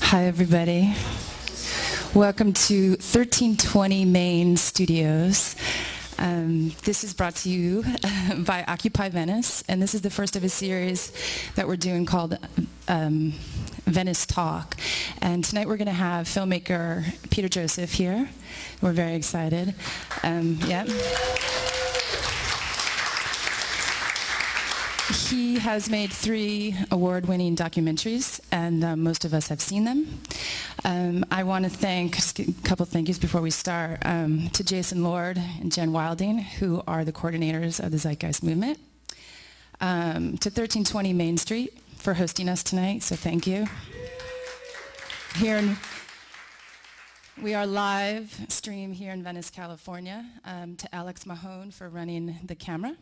Hi, everybody. Welcome to 1320 Main Studios. This is brought to you by Occupy Venice, and this is the first of a series that we're doing called Venice Talk. And tonight we're going to have filmmaker Peter Joseph here. We're very excited. He has made 3 award-winning documentaries, and most of us have seen them. I want to thank, just a couple thank yous before we start, to Jason Lord and Jen Wilding, who are the coordinators of the Zeitgeist movement, to 1320 Main Street for hosting us tonight, so thank you. We are live stream here in Venice, California, to Alex Mahone for running the camera.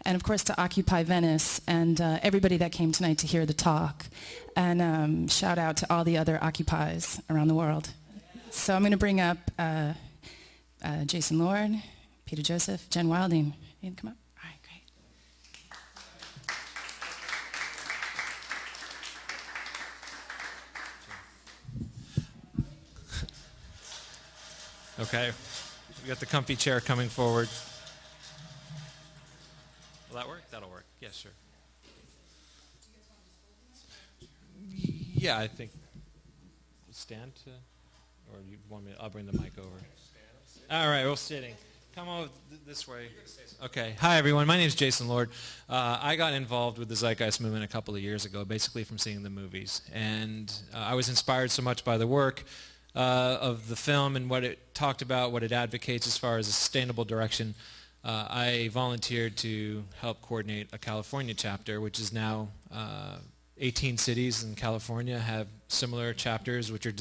And of course to Occupy Venice and everybody that came tonight to hear the talk. And shout out to all the other Occupies around the world. So I'm going to bring up Jason Lord, Peter Joseph, Jen Wilding. You can come up? All right, great. Okay, we got the comfy chair coming forward. Will that work? That'll work. Yes, sure. Yeah, I think. Stand to, or you want me? I'll bring the mic over. All right, we're sitting. Come over this way. Okay. Hi, everyone. My name is Jason Lord. I got involved with the Zeitgeist movement a couple of years ago, basically from seeing the movies, and I was inspired so much by the work of the film and what it talked about, what it advocates as far as a sustainable direction. I volunteered to help coordinate a California chapter, which is now 18 cities in California have similar chapters, which are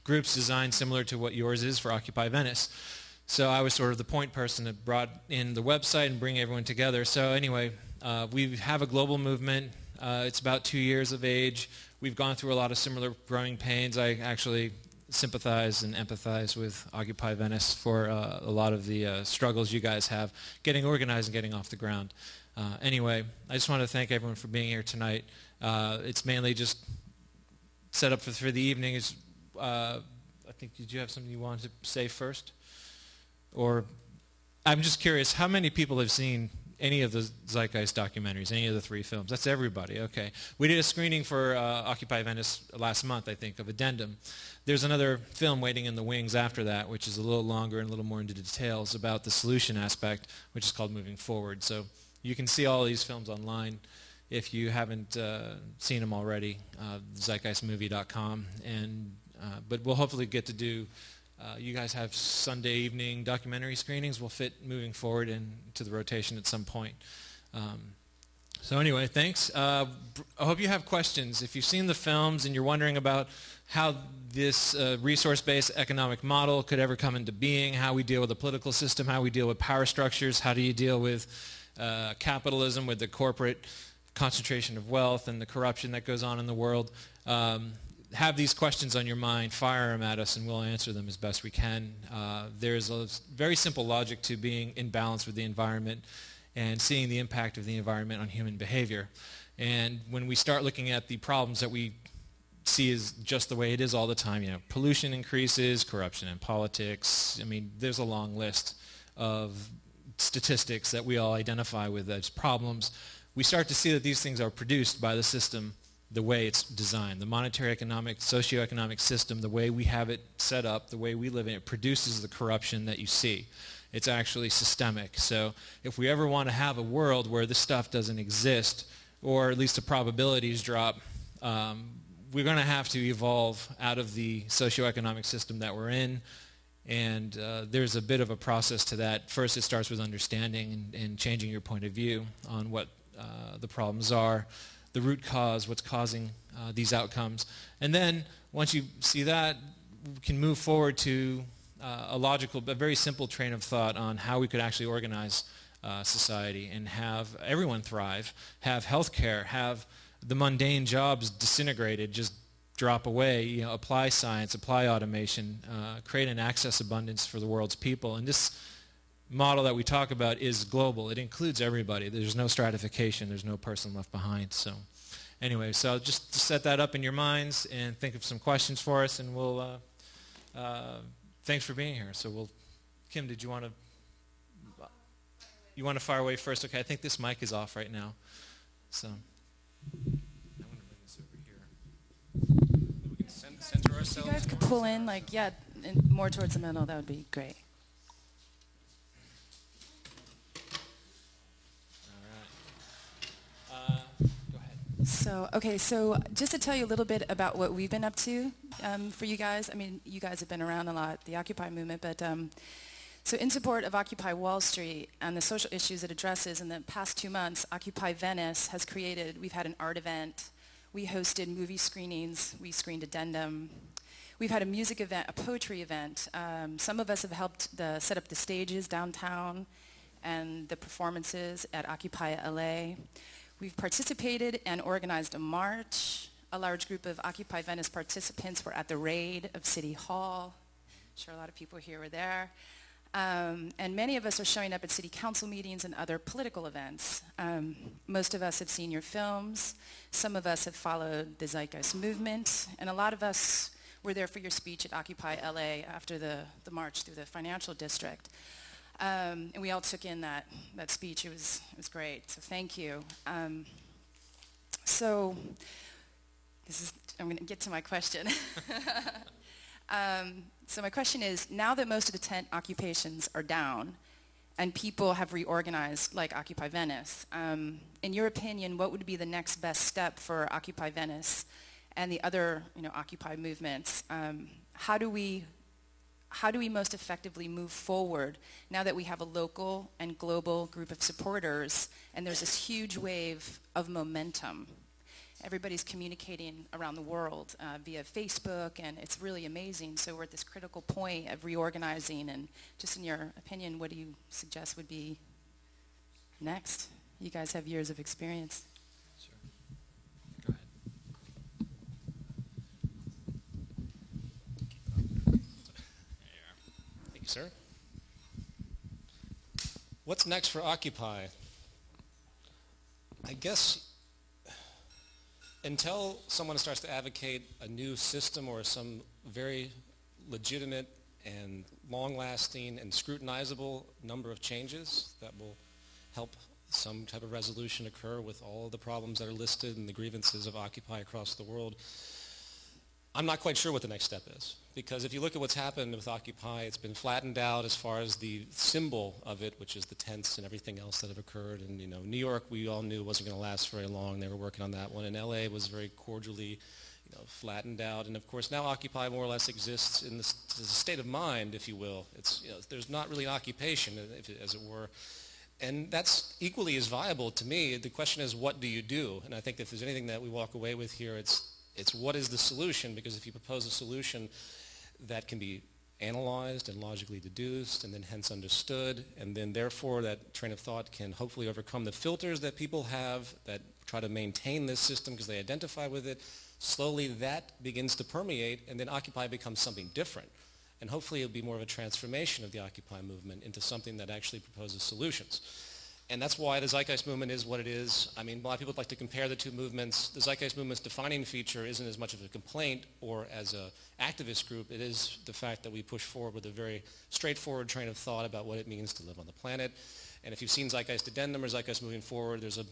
groups designed similar to what yours is for Occupy Venice. So I was sort of the point person that brought in the website and bring everyone together. So anyway, we have a global movement. It's about 2 years of age. We've gone through a lot of similar growing pains. I actually sympathize and empathize with Occupy Venice for a lot of the struggles you guys have getting organized and getting off the ground. Anyway, I just want to thank everyone for being here tonight. It's mainly just set up for the evening. I think, did you have something you wanted to say first? Or, I'm just curious, how many people have seen any of the Zeitgeist documentaries, any of the 3 films? That's everybody, okay. We did a screening for Occupy Venice last month, I think, of Addendum. There's another film waiting in the wings after that, which is a little longer and a little more into details about the solution aspect, which is called Moving Forward. So you can see all these films online if you haven't seen them already, zeitgeistmovie.com. But we'll hopefully get to do, you guys have Sunday evening documentary screenings. We'll fit Moving Forward into the rotation at some point. So anyway, thanks. I hope you have questions. If you've seen the films and you're wondering about how this resource-based economic model could ever come into being, how we deal with the political system, how we deal with power structures, how do you deal with capitalism, with the corporate concentration of wealth and the corruption that goes on in the world, have these questions on your mind, fire them at us, and we'll answer them as best we can. There's a very simple logic to being in balance with the environment and seeing the impact of the environment on human behavior. And when we start looking at the problems that we see as just the way it is all the time, you know, pollution increases, corruption in politics, I mean, there's a long list of statistics that we all identify with as problems. We start to see that these things are produced by the system the way it's designed. The monetary, economic, socioeconomic system, the way we have it set up, the way we live in it, produces the corruption that you see. It's actually systemic. So if we ever want to have a world where this stuff doesn't exist, or at least the probabilities drop, we're going to have to evolve out of the socioeconomic system that we're in. And there's a bit of a process to that. First, it starts with understanding and changing your point of view on what the problems are, the root cause, what's causing these outcomes. And then once you see that, we can move forward to a logical but very simple train of thought on how we could actually organize society and have everyone thrive, have health care, have the mundane jobs disintegrated, just drop away, you know, apply science, apply automation, create an access abundance for the world's people. And this model that we talk about is global. It includes everybody. There's no stratification. There's no person left behind. So Anyway, so just to set that up in your minds and think of some questions for us, and we'll, thanks for being here. So Kim, did you want to fire away first? Okay, I think this mic is off right now. So I'm going to bring this over here. We can center ourselves. If you guys could pull in, more towards the middle, that would be great. So just to tell you a little bit about what we've been up to for you guys. I mean, you guys have been around a lot, the Occupy movement, but so in support of Occupy Wall Street and the social issues it addresses, in the past 2 months, Occupy Venice has we've had an art event, we hosted movie screenings, we screened Addendum, we've had a music event, a poetry event. Some of us have helped set up the stages downtown and the performances at Occupy LA. We've participated and organized a march. A large group of Occupy Venice participants were at the raid of City Hall. I'm sure a lot of people here were there. And many of us are showing up at city council meetings and other political events. Most of us have seen your films. Some of us have followed the Zeitgeist movement. And a lot of us were there for your speech at Occupy LA after the march through the financial district. And we all took in that speech. It was great. So thank you. So I'm going to get to my question. So my question is, now that most of the tent occupations are down and people have reorganized like Occupy Venice, in your opinion, what would be the next best step for Occupy Venice and the other Occupy movements? How do we most effectively move forward now that we have a local and global group of supporters and there's this huge wave of momentum? Everybody's communicating around the world via Facebook, and it's really amazing. So we're at this critical point of reorganizing, and just in your opinion, what do you suggest would be next? You guys have years of experience. Sure. Go ahead. Thank you, sir. What's next for Occupy? I guess until someone starts to advocate a new system or some very legitimate and long-lasting and scrutinizable number of changes that will help some type of resolution occur with all of the problems that are listed and the grievances of Occupy across the world, I'm not quite sure what the next step is. Because if you look at what's happened with Occupy, it's been flattened out as far as the symbol of it, which is the tents and everything else that have occurred. And New York, we all knew wasn't going to last very long. They were working on that one. And LA was very cordially flattened out. And of course, now Occupy more or less exists in the state of mind, if you will. It's, there's not really an occupation, as it were. And that's equally as viable to me. The question is, what do you do? And I think if there's anything that we walk away with here, it's what is the solution? Because if you propose a solution that can be analyzed and logically deduced and then hence understood, and then therefore that train of thought can hopefully overcome the filters that people have that try to maintain this system because they identify with it, slowly that begins to permeate, and then Occupy becomes something different. And hopefully it'll be more of a transformation of the Occupy movement into something that actually proposes solutions. And that's why the Zeitgeist movement is what it is. I mean, a lot of people like to compare the two movements. The Zeitgeist movement's defining feature isn't as much of a complaint or as an activist group. It is the fact that we push forward with a very straightforward train of thought about what it means to live on the planet. And if you've seen Zeitgeist Addendum or Zeitgeist Moving Forward, there's a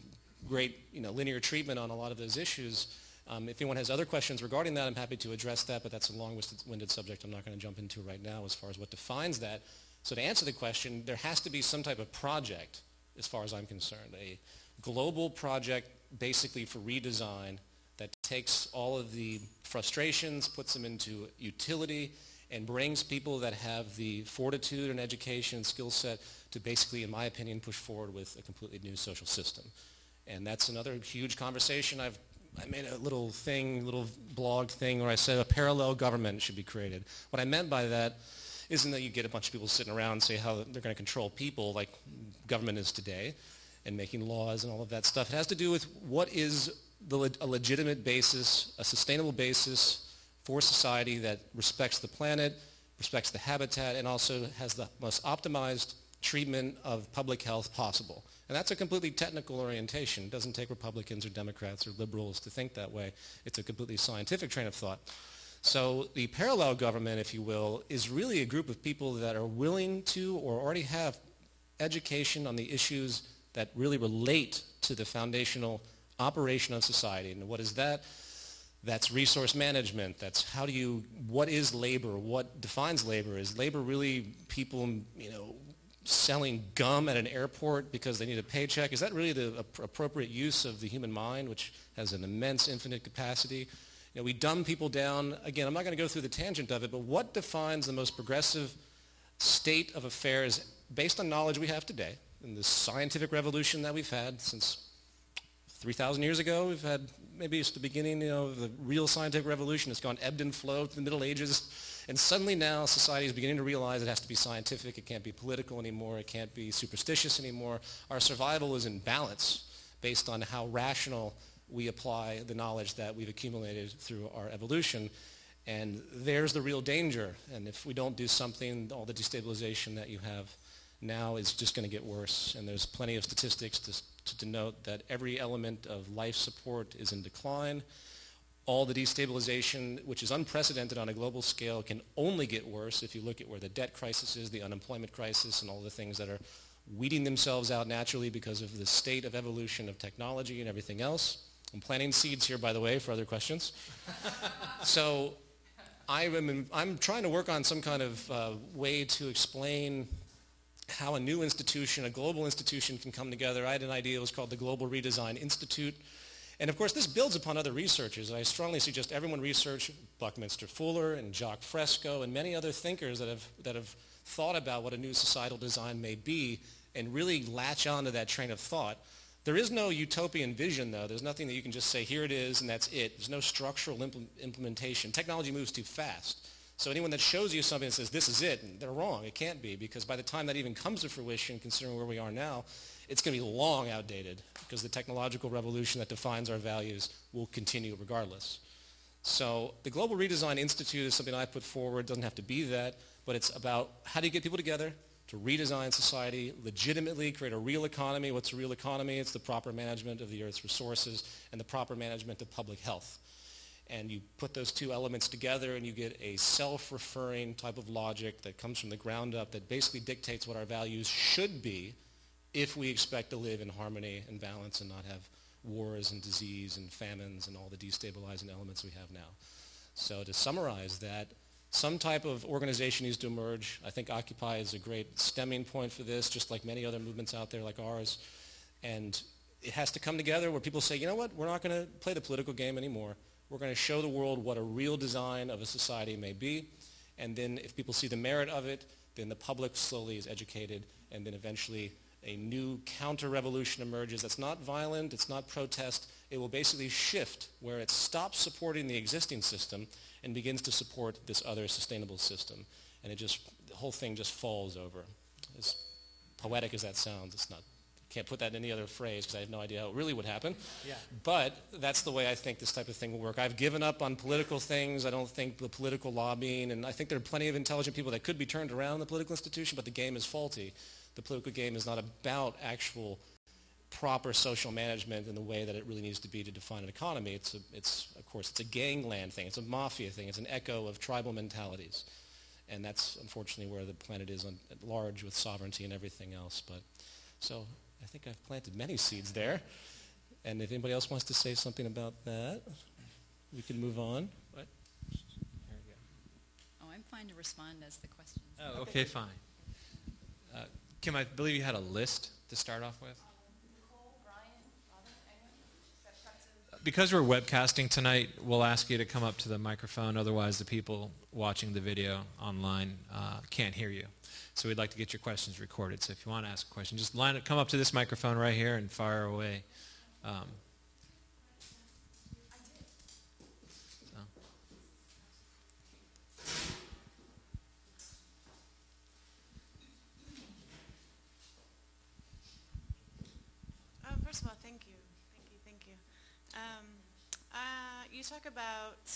great linear treatment on a lot of those issues. If anyone has other questions regarding that, I'm happy to address that, but that's a long-winded subject I'm not going to jump into right now as far as what defines that. So to answer the question, there has to be some type of project, as far as I'm concerned, a global project basically for redesign that takes all of the frustrations, puts them into utility, and brings people that have the fortitude and education and skill set to basically, in my opinion, push forward with a completely new social system. And that's another huge conversation. I made a little blog thing where I said a parallel government should be created. What I meant by that isn't that you get a bunch of people sitting around and say how they're going to control people like government is today and making laws and all of that stuff. It has to do with what is a legitimate basis, a sustainable basis for society that respects the planet, respects the habitat, and also has the most optimized treatment of public health possible. And that's a completely technical orientation. It doesn't take Republicans or Democrats or liberals to think that way. It's a completely scientific train of thought. So the parallel government, if you will, is really a group of people that are willing to or already have education on the issues that really relate to the foundational operation of society. And what is that? That's resource management. That's what is labor? What defines labor? Is labor really people, selling gum at an airport because they need a paycheck? Is that really the appropriate use of the human mind, which has an immense infinite capacity? We dumb people down. Again, I'm not going to go through the tangent of it, but what defines the most progressive state of affairs based on knowledge we have today in the scientific revolution that we've had since 3,000 years ago? We've had, maybe it's the beginning of the real scientific revolution. It's gone ebbed and flowed through the Middle Ages. And suddenly now society is beginning to realize it has to be scientific. It can't be political anymore. It can't be superstitious anymore. Our survival is in balance based on how rational we apply the knowledge that we've accumulated through our evolution. And there's the real danger. And if we don't do something, all the destabilization that you have now is just going to get worse. And there's plenty of statistics to denote that every element of life support is in decline. All the destabilization, which is unprecedented on a global scale, can only get worse if you look at where the debt crisis is, the unemployment crisis, and all the things that are weeding themselves out naturally because of the state of evolution of technology and everything else. I'm planting seeds here, by the way, for other questions. So I'm trying to work on some kind of way to explain how a new institution, a global institution, can come together. I had an idea. It was called the Global Redesign Institute. And of course, this builds upon other researchers. I strongly suggest everyone research Buckminster Fuller and Jacques Fresco and many other thinkers that have thought about what a new societal design may be and really latch onto that train of thought. There is no utopian vision, though. There's nothing that you can just say, here it is, and that's it. There's no structural implementation. Technology moves too fast. So anyone that shows you something that says, this is it, they're wrong. It can't be, because by the time that even comes to fruition, considering where we are now, it's going to be long outdated, because the technological revolution that defines our values will continue regardless. So the Global Redesign Institute is something I put forward. It doesn't have to be that, but it's about how do you get people together to redesign society, legitimately create a real economy. What's a real economy? It's the proper management of the Earth's resources and the proper management of public health. And you put those two elements together and you get a self-referring type of logic that comes from the ground up that basically dictates what our values should be if we expect to live in harmony and balance and not have wars and disease and famines and all the destabilizing elements we have now. So to summarize that, some type of organization needs to emerge. I think Occupy is a great stemming point for this, just like many other movements out there like ours. And it has to come together where people say, you know what, we're not going to play the political game anymore. We're going to show the world what a real design of a society may be. And then if people see the merit of it, then the public slowly is educated, and then eventually a new counter-revolution emerges that's not violent, it's not protest. It will basically shift where it stops supporting the existing system and begins to support this other sustainable system. And the whole thing just falls over. As poetic as that sounds, it's not. Can't put that in any other phrase because I have no idea how it really would happen. Yeah. But that's the way I think this type of thing will work. I've given up on political things. I don't think the political lobbying, and I think there are plenty of intelligent people that could be turned around in the political institution, but the game is faulty. The political game is not about actual proper social management in the way that it really needs to be to define an economy. Of course, it's a gangland thing. It's a mafia thing. It's an echo of tribal mentalities. And that's unfortunately where the planet is at large with sovereignty and everything else. So I think I've planted many seeds there. And if anybody else wants to say something about that, we can move on. What? There we go. Oh, I'm fine to respond as the questions. Oh, okay, fine. Kim, I believe you had a list to start off with. Because we're webcasting tonight, we'll ask you to come up to the microphone. Otherwise, the people watching the video online can't hear you. So we'd like to get your questions recorded. So if you want to ask a question, just come up to this microphone right here and fire away. First of all, thank you. You talk about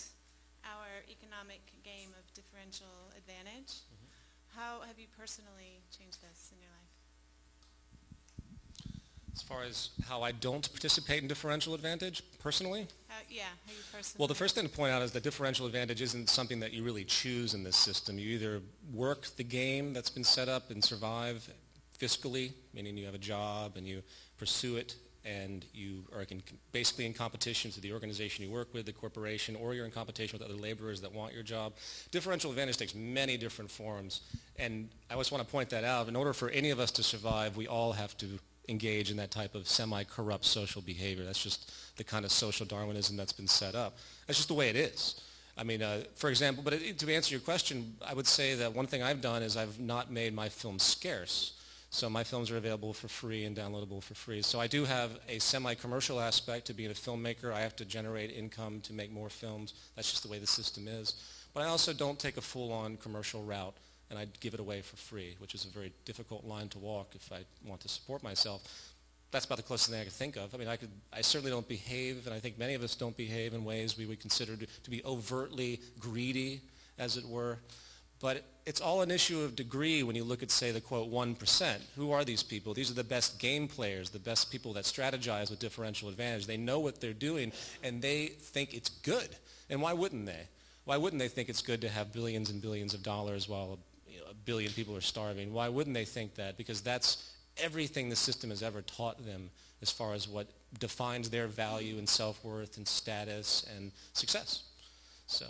our economic game of differential advantage. Mm-hmm. How have you personally changed this in your life? As far as how I don't participate in differential advantage, personally? How you personally? Well, the first thing to point out is that differential advantage isn't something that you really choose in this system. You either work the game that's been set up and survive fiscally, meaning you have a job and you pursue it, and you are basically in competition to the organization you work with, the corporation, or you're in competition with other laborers that want your job. Differential advantage takes many different forms, and I always want to point that out. In order for any of us to survive, we all have to engage in that type of semi-corrupt social behavior. That's just the kind of social Darwinism that's been set up. That's just the way it is. I mean, for example, but to answer your question, I would say that one thing I've done is I've not made my films scarce. So my films are available for free and downloadable for free. So I do have a semi-commercial aspect to being a filmmaker. I have to generate income to make more films. That's just the way the system is. But I also don't take a full-on commercial route, and I give it away for free, which is a very difficult line to walk if I want to support myself. That's about the closest thing I could think of. I mean, I certainly don't behave, and I think many of us don't behave in ways we would consider to be overtly greedy, as it were. But it's all an issue of degree when you look at, say, the, quote, 1%. Who are these people? These are the best game players, the best people that strategize with differential advantage. They know what they're doing, and they think it's good. And why wouldn't they? Why wouldn't they think it's good to have billions and billions of dollars while a billion people are starving? Why wouldn't they think that? Because that's everything the system has ever taught them as far as what defines their value and self-worth and status and success. So,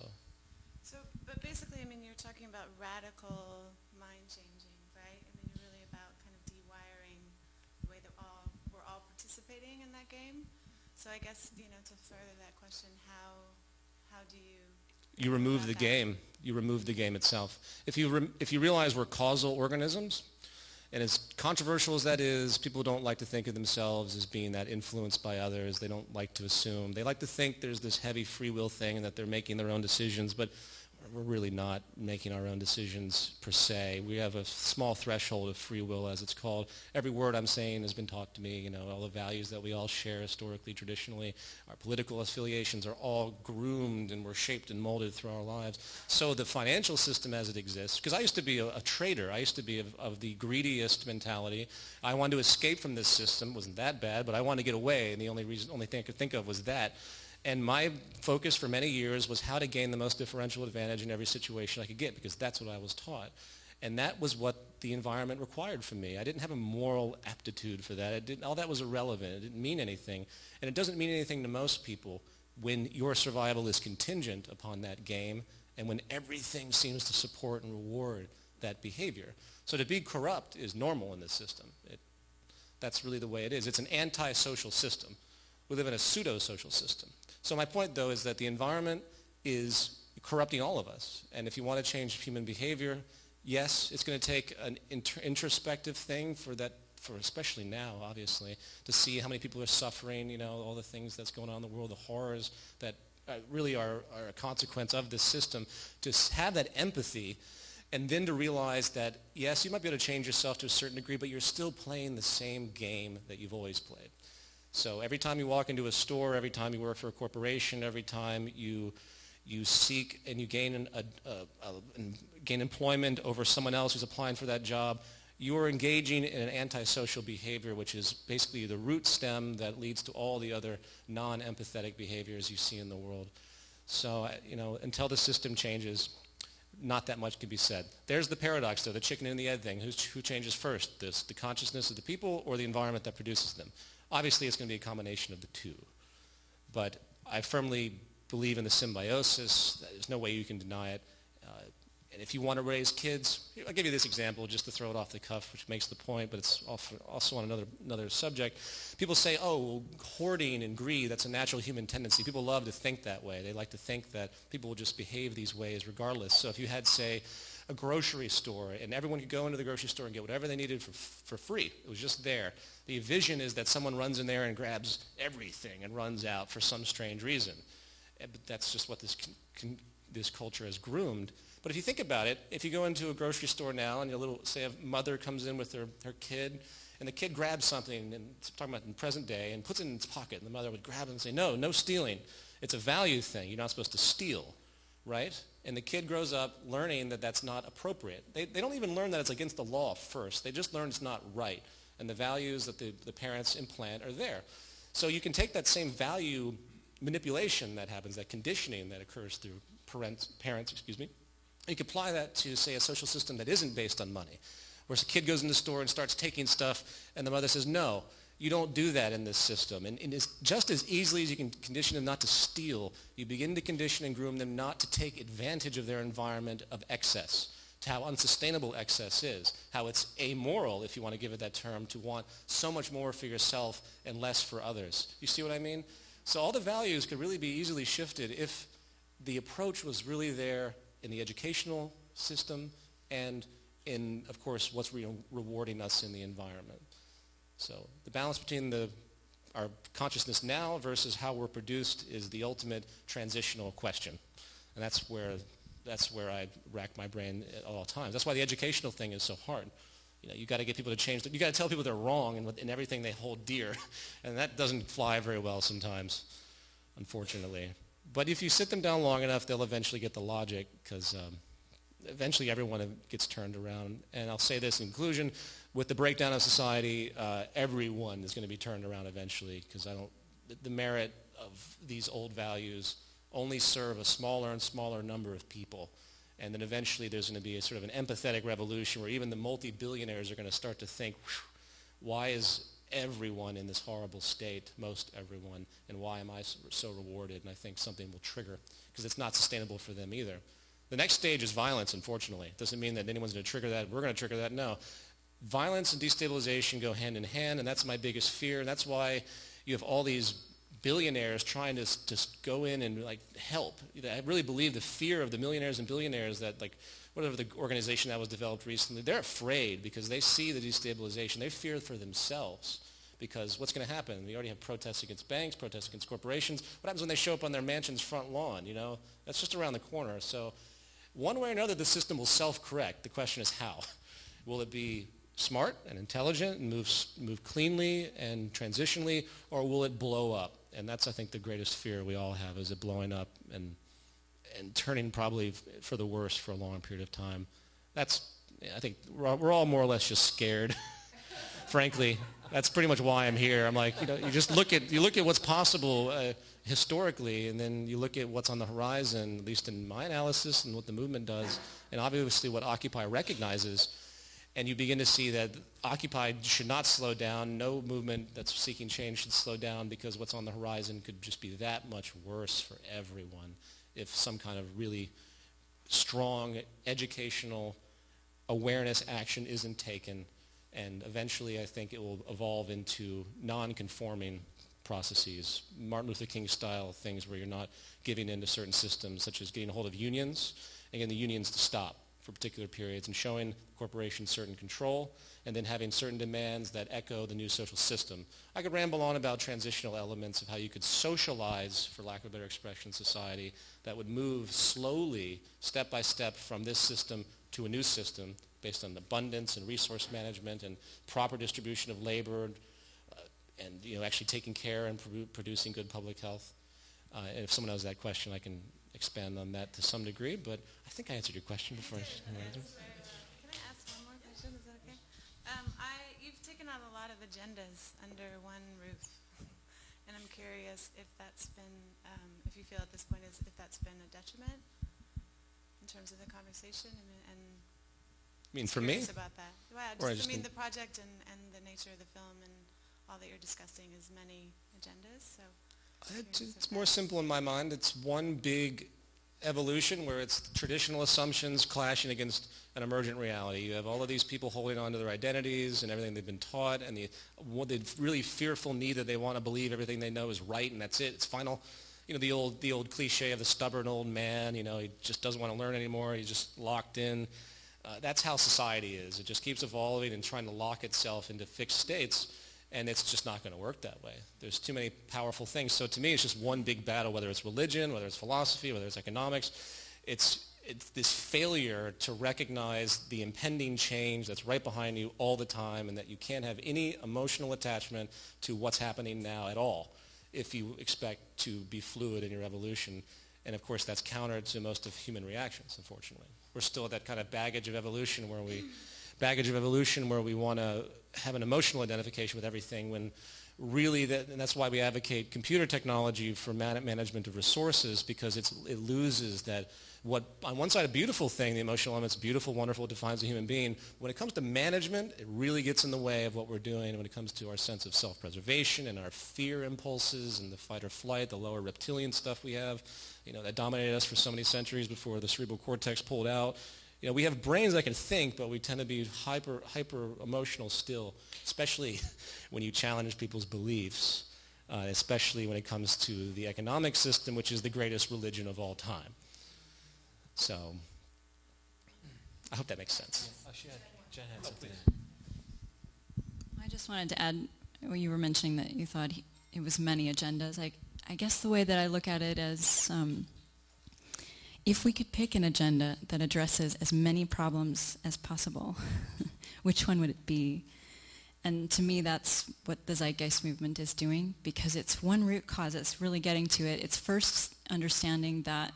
but basically, I mean, you're talking about radical mind changing, right? I mean, you're really about kind of dewiring the way that we're all participating in that game. So I guess, to further that question, how do you... You remove the game. You remove the game itself. If you realize we're causal organisms, and as controversial as that is, people don't like to think of themselves as being that influenced by others. They don't like to assume. They like to think there's this heavy free will thing and that they're making their own decisions, but we're really not making our own decisions per se. We have a small threshold of free will, as it's called. Every word I'm saying has been taught to me, all the values that we all share historically, traditionally. Our political affiliations are all groomed and we're shaped and molded through our lives. So the financial system as it exists, because I used to be a trader. I used to be of the greediest mentality. I wanted to escape from this system. It wasn't that bad, but I wanted to get away, and the only thing I could think of was that. And my focus for many years was how to gain the most differential advantage in every situation I could get, because that's what I was taught. And that was what the environment required from me. I didn't have a moral aptitude for that. All that was irrelevant. It didn't mean anything. And it doesn't mean anything to most people when your survival is contingent upon that game and when everything seems to support and reward that behavior. So to be corrupt is normal in this system. That's really the way it is. It's an anti-social system. We live in a pseudo-social system. So my point, though, is that the environment is corrupting all of us. And if you want to change human behavior, yes, it's going to take an introspective thing for especially now, obviously, to see how many people are suffering, all the things that's going on in the world, the horrors that really are a consequence of this system, to have that empathy, and then to realize that, yes, you might be able to change yourself to a certain degree, but you're still playing the same game that you've always played. So every time you walk into a store, every time you work for a corporation, every time you seek and you gain employment over someone else who's applying for that job, you are engaging in an antisocial behavior, which is basically the root stem that leads to all the other non-empathetic behaviors you see in the world. So, until the system changes, not that much can be said. There's the paradox, though, the chicken and the egg thing. Who changes first, the consciousness of the people or the environment that produces them? Obviously, it's going to be a combination of the two. But I firmly believe in the symbiosis. There's no way you can deny it. And if you want to raise kids, I'll give you this example just to throw it off the cuff, which makes the point, but it's also on another subject. People say, oh, hoarding and greed, that's a natural human tendency. People love to think that way. They like to think that people will just behave these ways regardless. So if you had, say, a grocery store, and everyone could go into the grocery store and get whatever they needed for free. It was just there. The vision is that someone runs in there and grabs everything and runs out for some strange reason. But that's just what this culture has groomed. But if you think about it, if you go into a grocery store now and say a mother comes in with her kid, and the kid grabs something, and talking about in present day, and puts it in its pocket, and the mother would grab it and say, no stealing. It's a value thing. You're not supposed to steal, right? And the kid grows up learning that that's not appropriate. They don't even learn that it's against the law first. They just learn it's not right. And the values that the parents implant are there. So you can take that same value manipulation that happens, that conditioning that occurs through parents, you can apply that to, say, a social system that isn't based on money, where a kid goes in the store and starts taking stuff, and the mother says, no, you don't do that in this system. And it's just as easily as you can condition them not to steal, you begin to condition and groom them not to take advantage of their environment of excess, to how unsustainable excess is, how it's amoral, if you want to give it that term, to want so much more for yourself and less for others. You see what I mean? So all the values could really be easily shifted if the approach was really there in the educational system and in, of course, what's rewarding us in the environment. So the balance between our consciousness now versus how we're produced is the ultimate transitional question. And that's where I rack my brain at all times. That's why the educational thing is so hard. You got to get people to change. You got to tell people they're wrong in everything they hold dear, and that doesn't fly very well sometimes, unfortunately. But if you sit them down long enough, they'll eventually get the logic, because eventually everyone gets turned around. And I'll say this in conclusion: with the breakdown of society, everyone is going to be turned around eventually, because the merit of these old values only serve a smaller and smaller number of people. And then eventually there's going to be a sort of an empathetic revolution where even the multi-billionaires are going to start to think, why is everyone in this horrible state, most everyone, and why am I so rewarded? And I think something will trigger, because it's not sustainable for them either. The next stage is violence, unfortunately. It doesn't mean that anyone's going to trigger that. We're going to trigger that. No. Violence and destabilization go hand in hand, and that's my biggest fear. And that's why you have all these billionaires trying to go in and help. I really believe the fear of the millionaires and billionaires that whatever the organization that was developed recently, they're afraid because they see the destabilization. They fear for themselves because what's going to happen? We already have protests against banks, protests against corporations. What happens when they show up on their mansion's front lawn? That's just around the corner. So one way or another, the system will self-correct. The question is how. Will it be smart and intelligent and move cleanly and transitionally, or will it blow up? And that's, I think, the greatest fear we all have, is it blowing up and turning probably for the worse for a long period of time. I think we're all more or less just scared, frankly. That's pretty much why I'm here. I'm like, you just look at what's possible historically, and then you look at what's on the horizon, at least in my analysis and what the movement does, and obviously what Occupy recognizes. And you begin to see that Occupy should not slow down. No movement that's seeking change should slow down, because what's on the horizon could just be that much worse for everyone if some kind of really strong educational awareness action isn't taken. And eventually I think it will evolve into non-conforming processes, Martin Luther King style things where you're not giving in to certain systems, such as getting a hold of unions and getting the unions to stop for particular periods and showing corporations certain control, and then having certain demands that echo the new social system. I could ramble on about transitional elements of how you could socialize, for lack of a better expression, society that would move slowly, step by step, from this system to a new system based on abundance and resource management and proper distribution of labor, and actually taking care and producing good public health. And if someone has that question, I can expand on that to some degree, but I think I answered your question before. Can I ask one more question? Is that okay? You've taken on a lot of agendas under one roof, and I'm curious if that's been, if you feel at this point, if that's been a detriment in terms of the conversation, and I mean, for me? about that. Well, the project and the nature of the film and all that you're discussing is many agendas, so. It's more simple in my mind. It's one big evolution where it's traditional assumptions clashing against an emergent reality. You have all of these people holding on to their identities and everything they've been taught, and the really fearful need that they want to believe everything they know is right, and that's it. It's final. The old cliche of the stubborn old man. He just doesn't want to learn anymore. He's just locked in. That's how society is. It just keeps evolving and trying to lock itself into fixed states. And it's just not going to work that way. There's too many powerful things. So to me, it's just one big battle, whether it's religion, whether it's philosophy, whether it's economics. It's this failure to recognize the impending change that's right behind you all the time, and that you can't have any emotional attachment to what's happening now at all if you expect to be fluid in your evolution. And of course, that's counter to most of human reactions, unfortunately. We're still at that kind of baggage of evolution where we baggage of evolution where we want to have an emotional identification with everything when really, and that's why we advocate computer technology for management of resources, because it loses that, what on one side a beautiful thing, the emotional element's beautiful, wonderful, it defines a human being. When it comes to management, it really gets in the way of what we're doing when it comes to our sense of self-preservation and our fear impulses and the fight or flight, the lower reptilian stuff we have, that dominated us for so many centuries before the cerebral cortex pulled out. We have brains that can think, but we tend to be hyper emotional still, especially when you challenge people's beliefs, especially when it comes to the economic system, which is the greatest religion of all time. So, I hope that makes sense. Jen had something. I just wanted to add, when you were mentioning that you thought it was many agendas, I guess the way that I look at it as if we could pick an agenda that addresses as many problems as possible, which one would it be? And to me, that's what the Zeitgeist movement is doing, because it's one root cause. It's really getting to it. It's first understanding that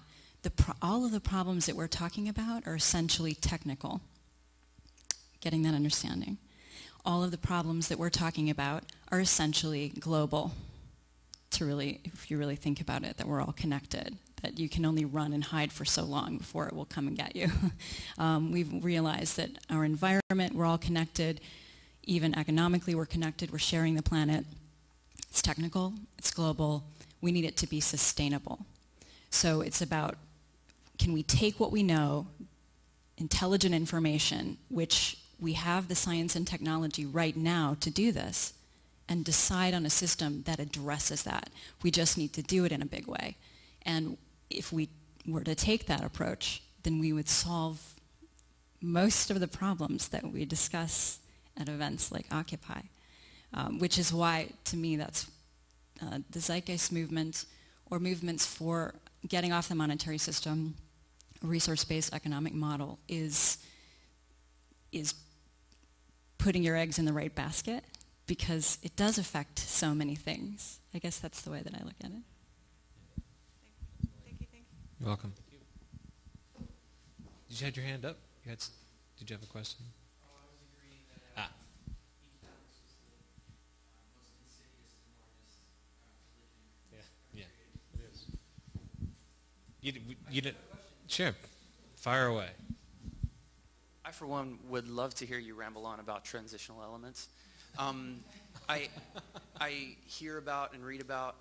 all of the problems that we're talking about are essentially technical. Getting that understanding. All of the problems that we're talking about are essentially global. If you really think about it, that we're all connected, that you can only run and hide for so long before it will come and get you. We've realized that our environment, we're all connected. Even economically, we're connected. We're sharing the planet. It's technical. It's global. We need it to be sustainable. So it's about, can we take what we know, intelligent information, which we have the science and technology right now to do this, and decide on a system that addresses that. We just need to do it in a big way. And if we were to take that approach, then we would solve most of the problems that we discuss at events like Occupy, which is why, to me, that's the Zeitgeist movement, or movements for getting off the monetary system, a resource-based economic model, is putting your eggs in the right basket, because it does affect so many things. I guess that's the way that I look at it. Thank you. You're welcome. Did you have your hand up? Did you have a question? You did. Sure. Fire away. I, for one, would love to hear you ramble on about transitional elements. I hear about and read about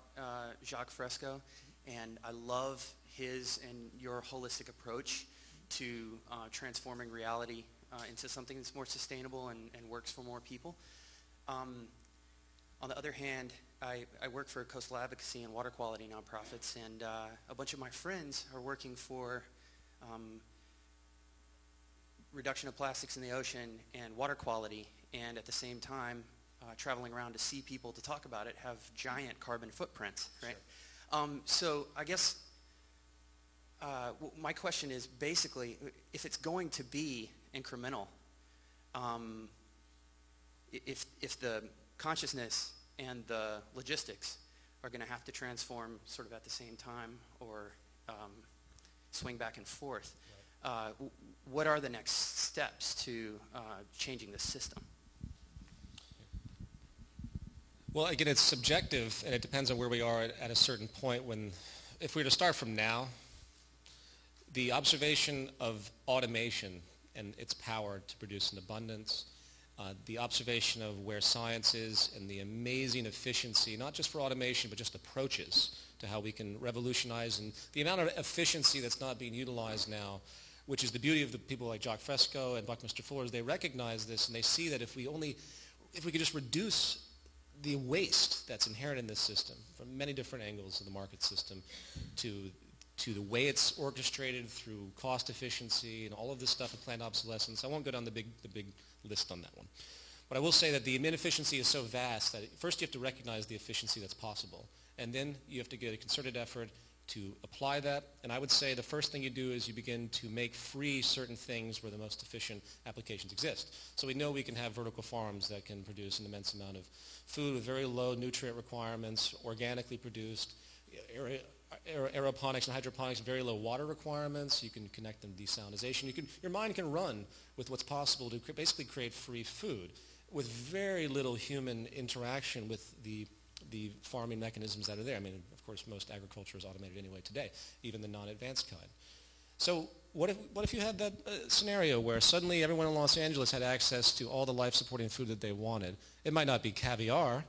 Jacques Fresco, and I love his and your holistic approach to transforming reality into something that's more sustainable and works for more people. On the other hand, I work for coastal advocacy and water quality nonprofits, and a bunch of my friends are working for reduction of plastics in the ocean and water quality, and at the same time traveling around to see people to talk about it have giant carbon footprints, right? Sure. So I guess my question is basically, if it's going to be incremental, if the consciousness and the logistics are going to have to transform sort of at the same time, or swing back and forth, what are the next steps to changing the system? Well, again, it's subjective, and it depends on where we are at a certain point. If we were to start from now, the observation of automation and its power to produce an abundance, the observation of where science is and the amazing efficiency, not just for automation, but just approaches to how we can revolutionize, and the amount of efficiency that's not being utilized now, which is the beauty of the people like Jacques Fresco and Buckminster Fuller, is they recognize this, and they see that if we could just reduce the waste that's inherent in this system from many different angles of the market system to the way it's orchestrated through cost efficiency and all of this stuff of planned obsolescence. I won't go down the big list on that one. But I will say that the inefficiency is so vast that first you have to recognize the efficiency that's possible, and then you have to get a concerted effort to apply that. And I would say the first thing you do is you begin to make free certain things where the most efficient applications exist. So we know we can have vertical farms that can produce an immense amount of food with very low nutrient requirements, organically produced. aeroponics and hydroponics, very low water requirements. You can connect them to desalinization. Your mind can run with what's possible to basically create free food with very little human interaction with the farming mechanisms that are there. I mean, of course, most agriculture is automated anyway today, even the non-advanced kind. So what if you had that scenario where suddenly everyone in Los Angeles had access to all the life-supporting food that they wanted? It might not be caviar,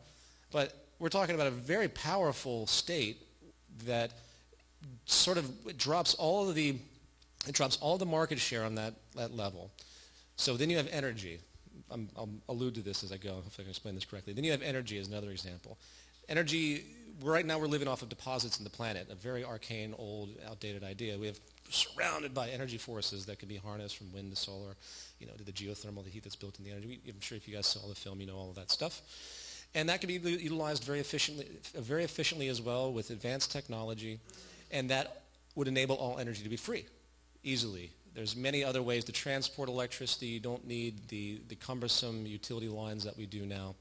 but we're talking about a very powerful state that sort of drops all the market share on that level. So then you have energy. I'll allude to this as I go, if I can explain this correctly. Then you have energy as another example. Energy, right now we're living off of deposits in the planet, a very arcane, old, outdated idea. We have surrounded by energy forces that can be harnessed from wind to solar, to the geothermal, the heat that's built in the energy. I'm sure if you guys saw the film, you know all of that stuff. And that can be utilized very efficiently as well with advanced technology, and that would enable all energy to be free, easily. There's many other ways to transport electricity. You don't need the cumbersome utility lines that we do now.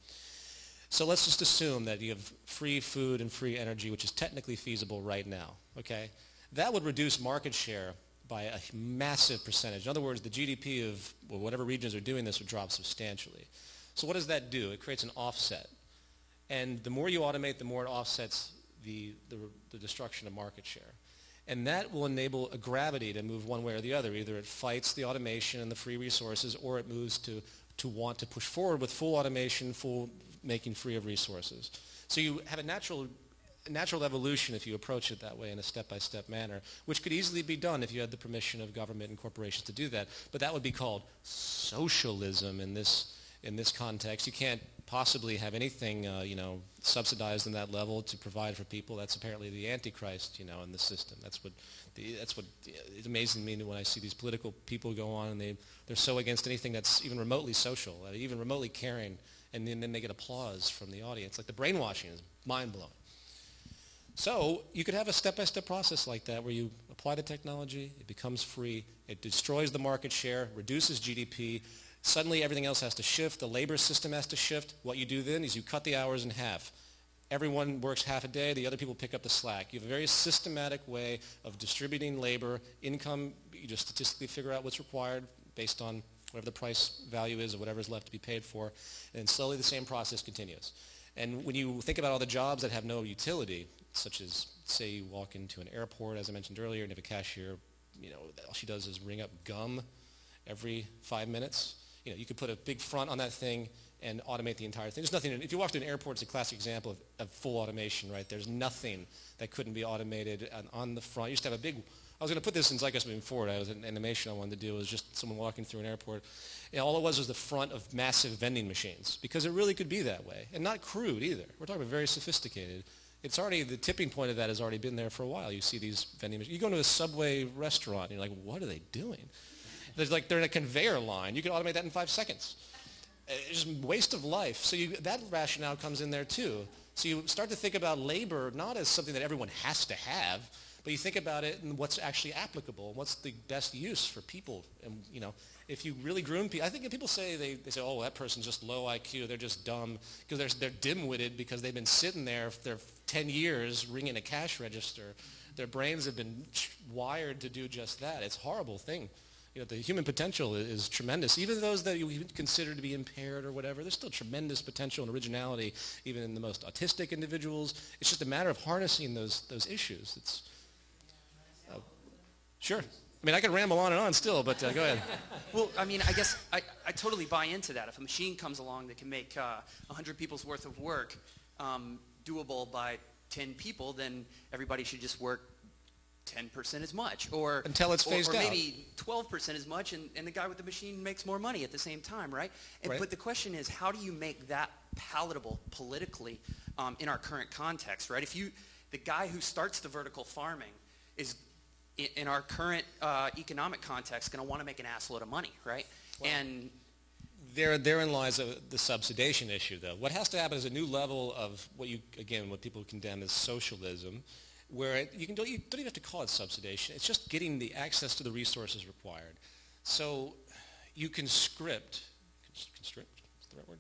So let's just assume that you have free food and free energy, which is technically feasible right now, okay? That would reduce market share by a massive percentage. In other words, the GDP of whatever regions are doing this would drop substantially. So what does that do? It creates an offset. And the more you automate, the more it offsets the destruction of market share. And that will enable a gravity to move one way or the other. Either it fights the automation and the free resources, or it moves to want to push forward with full automation, full making free of resources. So you have a natural evolution if you approach it that way in a step-by-step manner, which could easily be done if you had the permission of government and corporations to do that. But that would be called socialism in this context. You can't possibly have anything, subsidized in that level to provide for people. That's apparently the Antichrist, in the system. That's what it's amazing to me when I see these political people go on and they're so against anything that's even remotely social, even remotely caring, and then they get applause from the audience. Like the brainwashing is mind-blowing. So you could have a step-by-step process like that where you apply the technology, it becomes free, it destroys the market share, reduces GDP. Suddenly everything else has to shift. The labor system has to shift. What you do then is you cut the hours in half. Everyone works half a day. The other people pick up the slack. You have a very systematic way of distributing labor, income. You just statistically figure out what's required based on whatever the price value is or whatever is left to be paid for. And slowly the same process continues. And when you think about all the jobs that have no utility, such as, say, you walk into an airport, as I mentioned earlier, and you have a cashier, all she does is ring up gum every 5 minutes. You could put a big front on that thing and automate the entire thing. There's nothing. If you walk to an airport, it's a classic example of full automation, right? There's nothing that couldn't be automated on the front. You used to have a big. I was going to put this in Zeitgeist moving forward. I was an animation I wanted to do. It was just someone walking through an airport. All it was the front of massive vending machines, because it really could be that way, and not crude either. We're talking about very sophisticated. It's already, the tipping point of that has already been there for a while. You see these vending machines. You go to a Subway restaurant, and you're like, what are they doing? They're in a conveyor line. You could automate that in 5 seconds. It's just waste of life. So that rationale comes in there too. So you start to think about labor not as something that everyone has to have, but you think about it and what's actually applicable, what's the best use for people. And if you really groom people, I think people say they say, oh, that person's just low IQ, they're just dumb, because they're dim-witted because they've been sitting there for 10 years ringing a cash register. Their brains have been wired to do just that. It's a horrible thing. The human potential is tremendous. Even those that you consider to be impaired or whatever, there's still tremendous potential and originality, even in the most autistic individuals. It's just a matter of harnessing those issues. It's sure. I mean, I could ramble on still, but go ahead. Well, I mean, I guess I totally buy into that. If a machine comes along that can make 100 people's worth of work doable by 10 people, then everybody should just work 10% as much, or until it's phased out, or maybe 12% as much, and the guy with the machine makes more money at the same time, right? Right. But the question is, how do you make that palatable politically in our current context, right? The guy who starts the vertical farming is, in our current economic context, going to want to make an assload of money, right? Well, and therein lies the subsidization issue, though. What has to happen is a new level of what people condemn as socialism, where you don't even have to call it subsidization. It's just getting the access to the resources required. So you conscript, is the right word?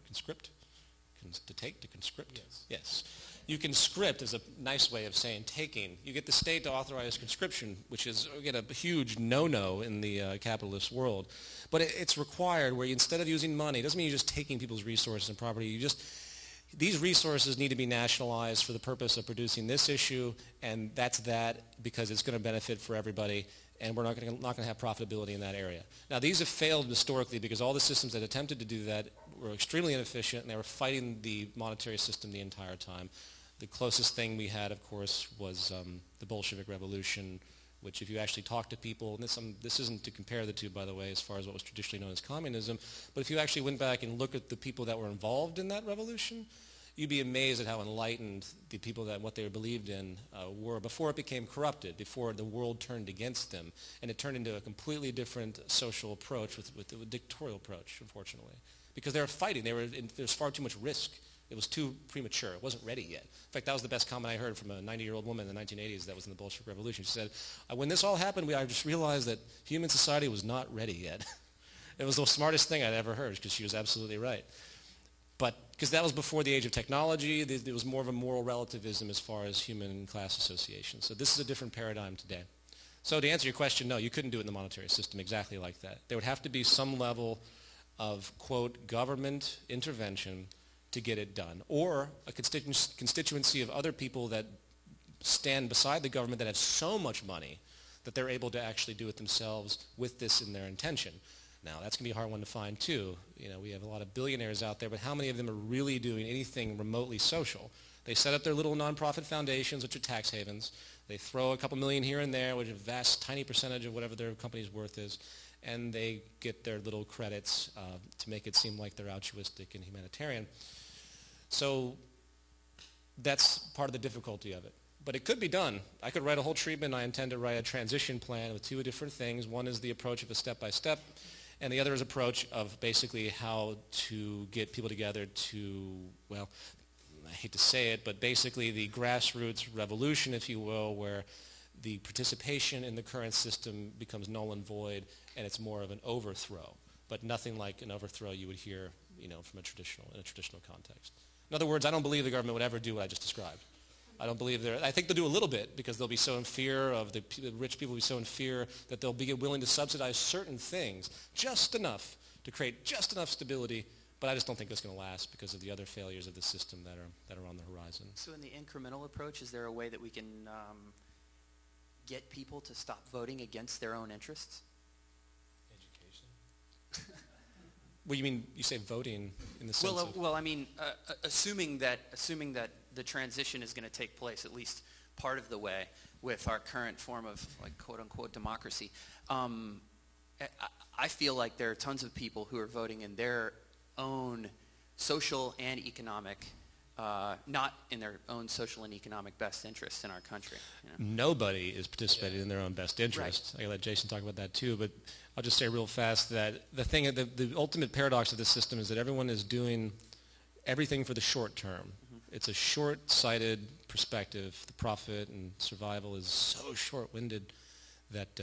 to conscript? Yes. You conscript is a nice way of saying taking. You get the state to authorize conscription, which is, again, a huge no-no in the capitalist world. But it's required where instead of using money, it doesn't mean you're just taking people's resources and property. These resources need to be nationalized for the purpose of producing this issue, and that's that because it's going to benefit for everybody, and we're not going to have profitability in that area. Now, these have failed historically because all the systems that attempted to do that were extremely inefficient, and they were fighting the monetary system the entire time. The closest thing we had, of course, was the Bolshevik Revolution, which if you actually talk to people, and this isn't to compare the two, by the way, as far as what was traditionally known as communism, but if you actually went back and looked at the people that were involved in that revolution, you'd be amazed at how enlightened the people that what they believed in were before it became corrupted, before the world turned against them, and it turned into a completely different social approach with a dictatorial approach, unfortunately, because they were fighting. There was far too much risk. It was too premature. It wasn't ready yet. In fact, that was the best comment I heard from a 90-year-old woman in the 1980s that was in the Bolshevik Revolution. She said, when this all happened, I just realized that human society was not ready yet. It was the smartest thing I'd ever heard because she was absolutely right. But because that was before the age of technology, there was more of a moral relativism as far as human class association. So this is a different paradigm today. So to answer your question, no, you couldn't do it in the monetary system exactly like that. There would have to be some level of, quote, government intervention to get it done, or a constituency of other people that stand beside the government that have so much money that they're able to actually do it themselves with this in their intention. Now, that's going to be a hard one to find, too. We have a lot of billionaires out there, but how many of them are really doing anything remotely social? They set up their little nonprofit foundations, which are tax havens. They throw a couple million here and there, which is a vast, tiny percentage of whatever their company's worth is, and they get their little credits to make it seem like they're altruistic and humanitarian. So that's part of the difficulty of it. But it could be done. I could write a whole treatment. I intend to write a transition plan with two different things. One is the approach of a step-by-step, and the other is approach of basically how to get people together to, well, I hate to say it, but basically the grassroots revolution, if you will, where the participation in the current system becomes null and void, and it's more of an overthrow, but nothing like an overthrow you would hear, from in a traditional context. In other words, I don't believe the government would ever do what I just described. I don't believe I think they'll do a little bit because they'll be so in fear of the rich people will be so in fear that they'll be willing to subsidize certain things just enough to create just enough stability, but I just don't think that's going to last because of the other failures of the system that are on the horizon. So in the incremental approach, is there a way that we can get people to stop voting against their own interests? Education? Well, you say voting in the sense of... Well, I mean, assuming that the transition is going to take place at least part of the way with our current form of, like, quote-unquote democracy, I feel like there are tons of people who are voting in their own social and economic, not in their own social and economic best interests in our country. Nobody is participating in their own best interest. Right. I'll let Jason talk about that too, but I'll just say real fast that the ultimate paradox of this system is that everyone is doing everything for the short term. Mm-hmm. It's a short-sighted perspective. The profit and survival is so short-winded that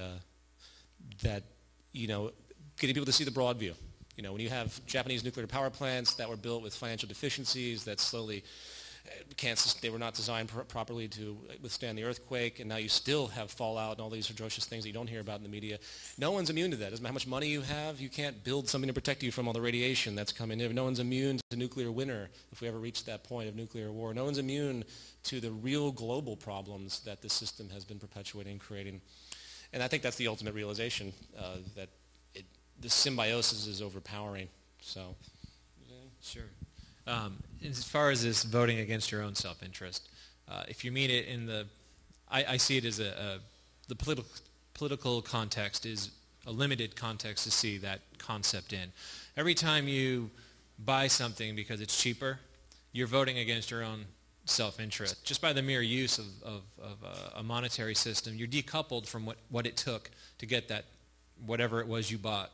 getting people to see the broad view. When you have Japanese nuclear power plants that were built with financial deficiencies that slowly they were not designed properly to withstand the earthquake, and now you still have fallout and all these atrocious things that you don't hear about in the media. No one's immune to that. It doesn't matter how much money you have. You can't build something to protect you from all the radiation that's coming in. No one's immune to nuclear winter if we ever reach that point of nuclear war. No one's immune to the real global problems that the system has been perpetuating and creating. And I think that's the ultimate realization, that the symbiosis is overpowering. So, sure. As far as this voting against your own self-interest, if you mean it in I see it as the political context is a limited context to see that concept in. Every time you buy something because it's cheaper, you're voting against your own self-interest. Just by the mere use of a monetary system, you're decoupled from what it took to get that, whatever it was you bought,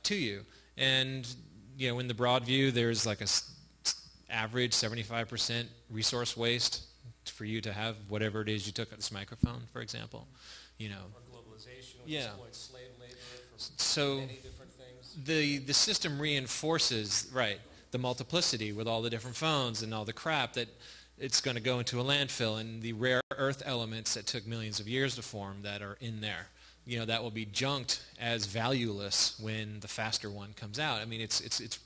to you. And, in the broad view, there's like a average 75% resource waste for you to have whatever it is you took at this microphone, for example. Or globalization, which Yeah. exploits slave labor for So many different things. the system reinforces, right, the multiplicity with all the different phones and all the crap that it's going to go into a landfill, and the rare earth elements that took millions of years to form that are in there. That will be junked as valueless when the faster one comes out. I mean, it's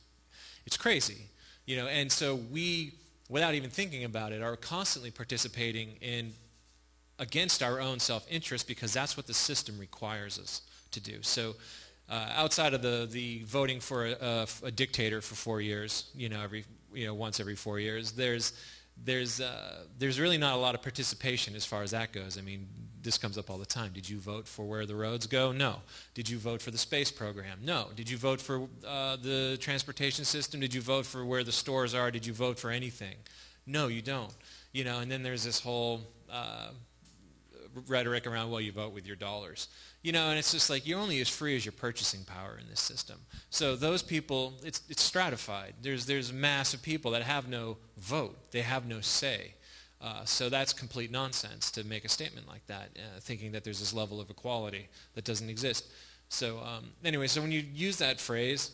crazy, and so we, without even thinking about it, are constantly participating in against our own self-interest because that's what the system requires us to do. So outside of the voting for a dictator for 4 years, once every 4 years, there's really not a lot of participation as far as that goes. I mean, this comes up all the time. Did you vote for where the roads go? No. Did you vote for the space program? No. Did you vote for the transportation system? Did you vote for where the stores are? Did you vote for anything? No, you don't. And then there's this whole rhetoric around, well, you vote with your dollars. And it's just like you're only as free as your purchasing power in this system. So those people, it's stratified. There's a mass of people that have no vote. They have no say. So that's complete nonsense to make a statement like that, thinking that there's this level of equality that doesn't exist. So anyway, so when you use that phrase,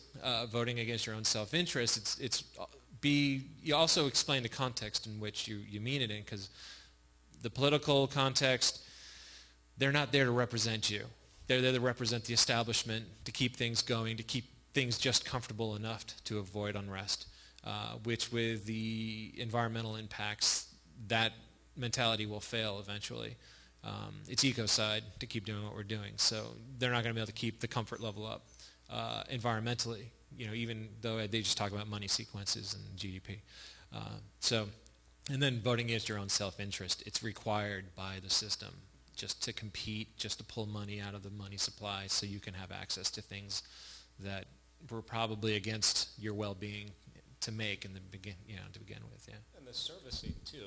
voting against your own self-interest, you also explain the context in which you mean it in, because the political context, they're not there to represent you. They're there to represent the establishment, to keep things going, to keep things just comfortable enough to avoid unrest, which with the environmental impacts, that mentality will fail eventually. It's ecocide to keep doing what we're doing. So they're not going to be able to keep the comfort level up environmentally, even though they just talk about money sequences and GDP. And then voting against your own self-interest, it's required by the system just to compete, just to pull money out of the money supply so you can have access to things that were probably against your well-being to make to begin with, yeah. And the servicing too.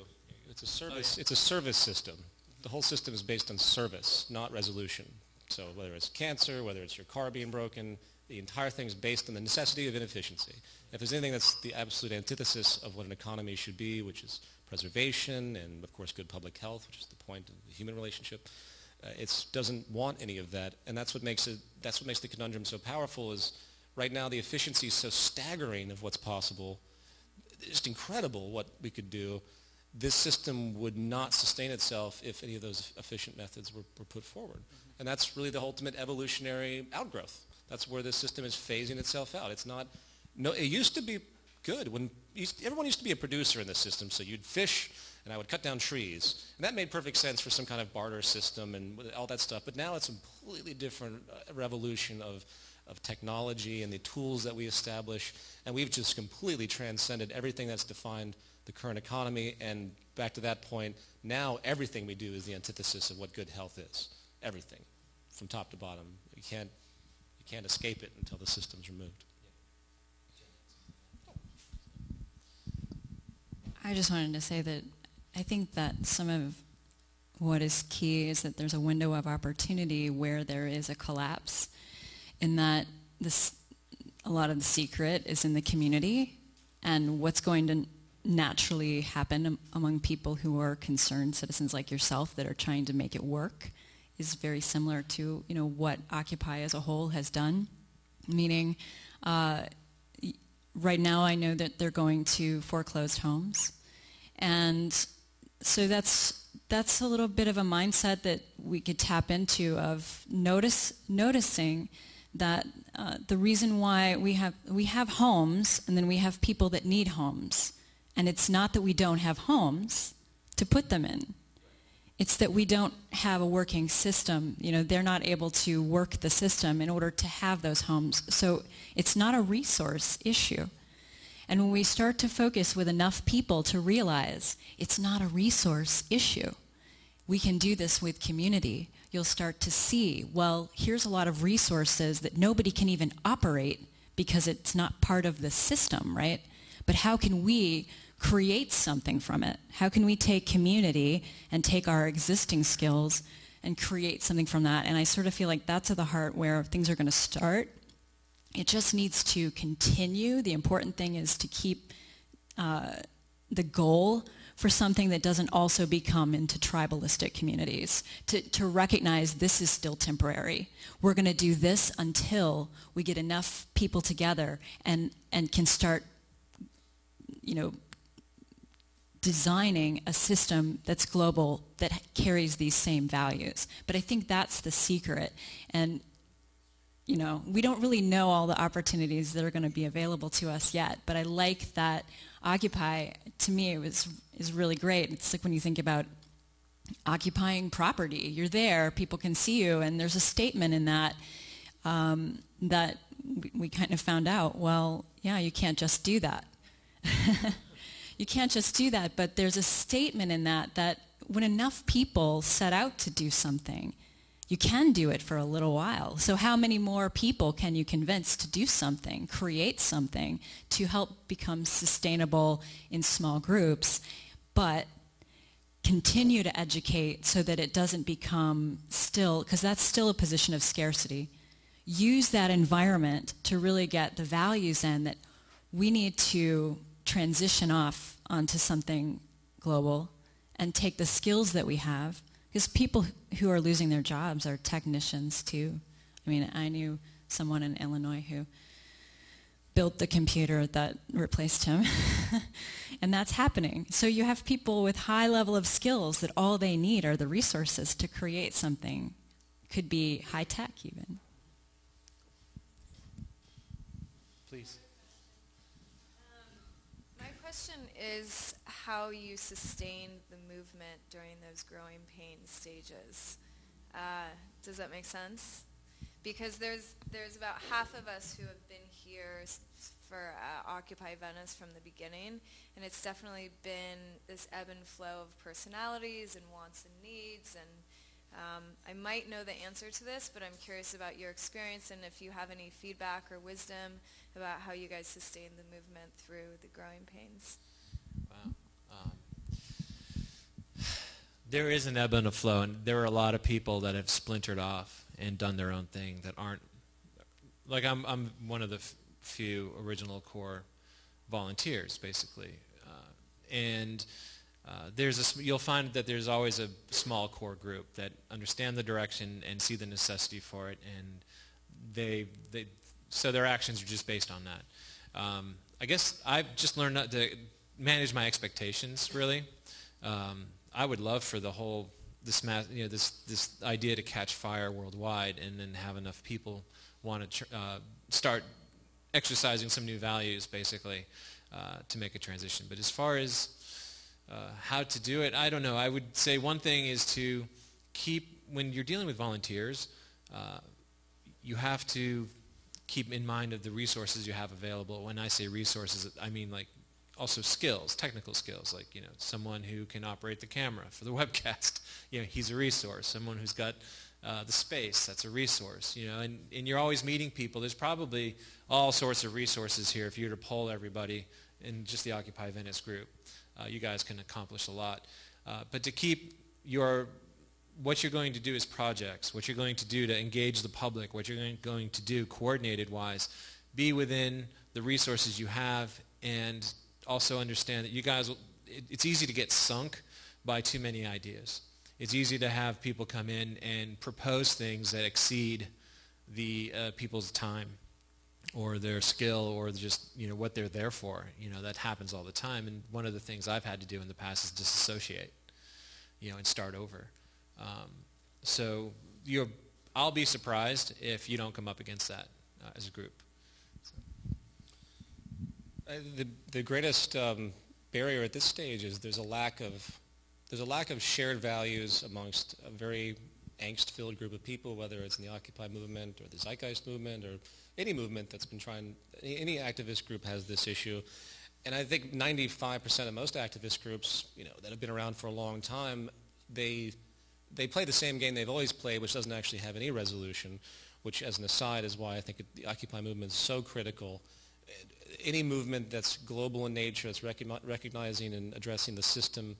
It's a service. Oh, yeah. It's a service system. The whole system is based on service, not resolution. So whether it's cancer, whether it's your car being broken, the entire thing is based on the necessity of inefficiency. If there's anything that's the absolute antithesis of what an economy should be, which is preservation and, of course, good public health, which is the point of the human relationship, it doesn't want any of that. And that's what makes the conundrum so powerful is right now the efficiency is so staggering of what's possible. It's just incredible what we could do. This system would not sustain itself if any of those efficient methods were put forward. And that's really the ultimate evolutionary outgrowth. That's where this system is phasing itself out. It used to be good. Everyone used to be a producer in this system, so you'd fish and I would cut down trees. And that made perfect sense for some kind of barter system and all that stuff. But now it's a completely different revolution of technology and the tools that we establish. And we've just completely transcended everything that's defined the current economy. And back to that point, now everything we do is the antithesis of what good health is. Everything, from top to bottom. You can't escape it until the system's removed. I just wanted to say that I think that some of what is key is that there's a window of opportunity where there is a collapse, in that a lot of the secret is in the community, and what's going to naturally happen among people who are concerned citizens like yourself that are trying to make it work is very similar to what Occupy as a whole has done. Meaning, right now I know that they're going to foreclosed homes, and so that's a little bit of a mindset that we could tap into, of noticing that the reason why we have homes, and then we have people that need homes, and it's not that we don't have homes to put them in. It's that we don't have a working system. They're not able to work the system in order to have those homes. So it's not a resource issue. And when we start to focus with enough people to realize it's not a resource issue, we can do this with community. You'll start to see, well, here's a lot of resources that nobody can even operate because it's not part of the system, right? But how can we create something from it? How can we take community and take our existing skills and create something from that? And I sort of feel like that's at the heart where things are going to start. It just needs to continue. The important thing is to keep the goal for something that doesn't also become into tribalistic communities, to recognize this is still temporary. We're going to do this until we get enough people together and can start designing a system that's global that carries these same values. But I think that's the secret. And we don't really know all the opportunities that are going to be available to us yet, but I like that Occupy, to me, is really great. It's like when you think about occupying property. You're there, people can see you, and there's a statement in that that we kind of found out, well, yeah, you can't just do that. You can't just do that, but there's a statement in that when enough people set out to do something, you can do it for a little while. So how many more people can you convince to do something, create something, to help become sustainable in small groups, but continue to educate so that it doesn't become still, because that's still a position of scarcity. Use that environment to really get the values in that we need to transition off onto something global and take the skills that we have, because people who are losing their jobs are technicians too. I mean, I knew someone in Illinois who built the computer that replaced him, and that's happening. So you have people with high level of skills that all they need are the resources to create something. Could be high tech even. Please. My question is how you sustained the movement during those growing pains stages. Does that make sense? Because there's about half of us who have been here for Occupy Venice from the beginning, and it's definitely been this ebb and flow of personalities and wants and needs, and I might know the answer to this, but I'm curious about your experience and if you have any feedback or wisdom about how you guys sustained the movement through the growing pains. Wow. There is an ebb and a flow, and there are a lot of people that have splintered off and done their own thing that aren't, like I'm one of the few original core volunteers, basically. You'll find that there's always a small core group that understand the direction and see the necessity for it, and so their actions are just based on that. I guess I've just learned not to manage my expectations, really. I would love for the whole this idea to catch fire worldwide, and then have enough people want to start exercising some new values, basically, to make a transition. But as far as how to do it, I don't know. I would say one thing is to keep, when you're dealing with volunteers, you have to keep in mind of the resources you have available. When I say resources, I mean like also skills, technical skills, like someone who can operate the camera for the webcast. He's a resource. Someone who's got the space, that's a resource. And you're always meeting people. There's probably all sorts of resources here if you were to poll everybody in just the Occupy Venice group. You guys can accomplish a lot. But to keep what you're going to do is projects, what you're going to do to engage the public, what you're going to do coordinated-wise, be within the resources you have, and also understand that you guys, it's easy to get sunk by too many ideas. It's easy to have people come in and propose things that exceed the people's time or their skill or just what they're there for. That happens all the time, and one of the things I've had to do in the past is disassociate, and start over. So I'll be surprised if you don't come up against that as a group. The greatest barrier at this stage is there's a lack of shared values amongst a very angst-filled group of people, whether it's in the Occupy movement or the Zeitgeist movement or any movement that's been any activist group has this issue. And I think 95% of most activist groups, that have been around for a long time, they play the same game they've always played, which doesn't actually have any resolution, which, as an aside, is why I think the Occupy movement is so critical. Any movement that's global in nature, that's recognizing and addressing the system,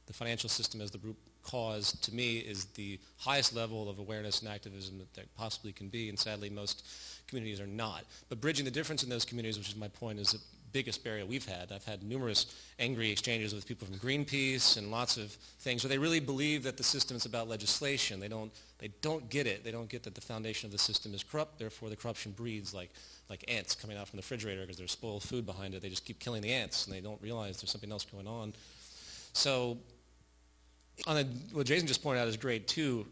the financial system as the root cause, to me, is the highest level of awareness and activism that there possibly can be, and sadly most communities are not. But bridging the difference in those communities, which is my point, is that biggest barrier we've had. I've had numerous angry exchanges with people from Greenpeace and lots of things where they really believe that the system is about legislation. They don't get it. They don't get that the foundation of the system is corrupt, therefore the corruption breeds like ants coming out from the refrigerator because there's spoiled food behind it. They just keep killing the ants and they don't realize there's something else going on. So what Jason just pointed out is great too,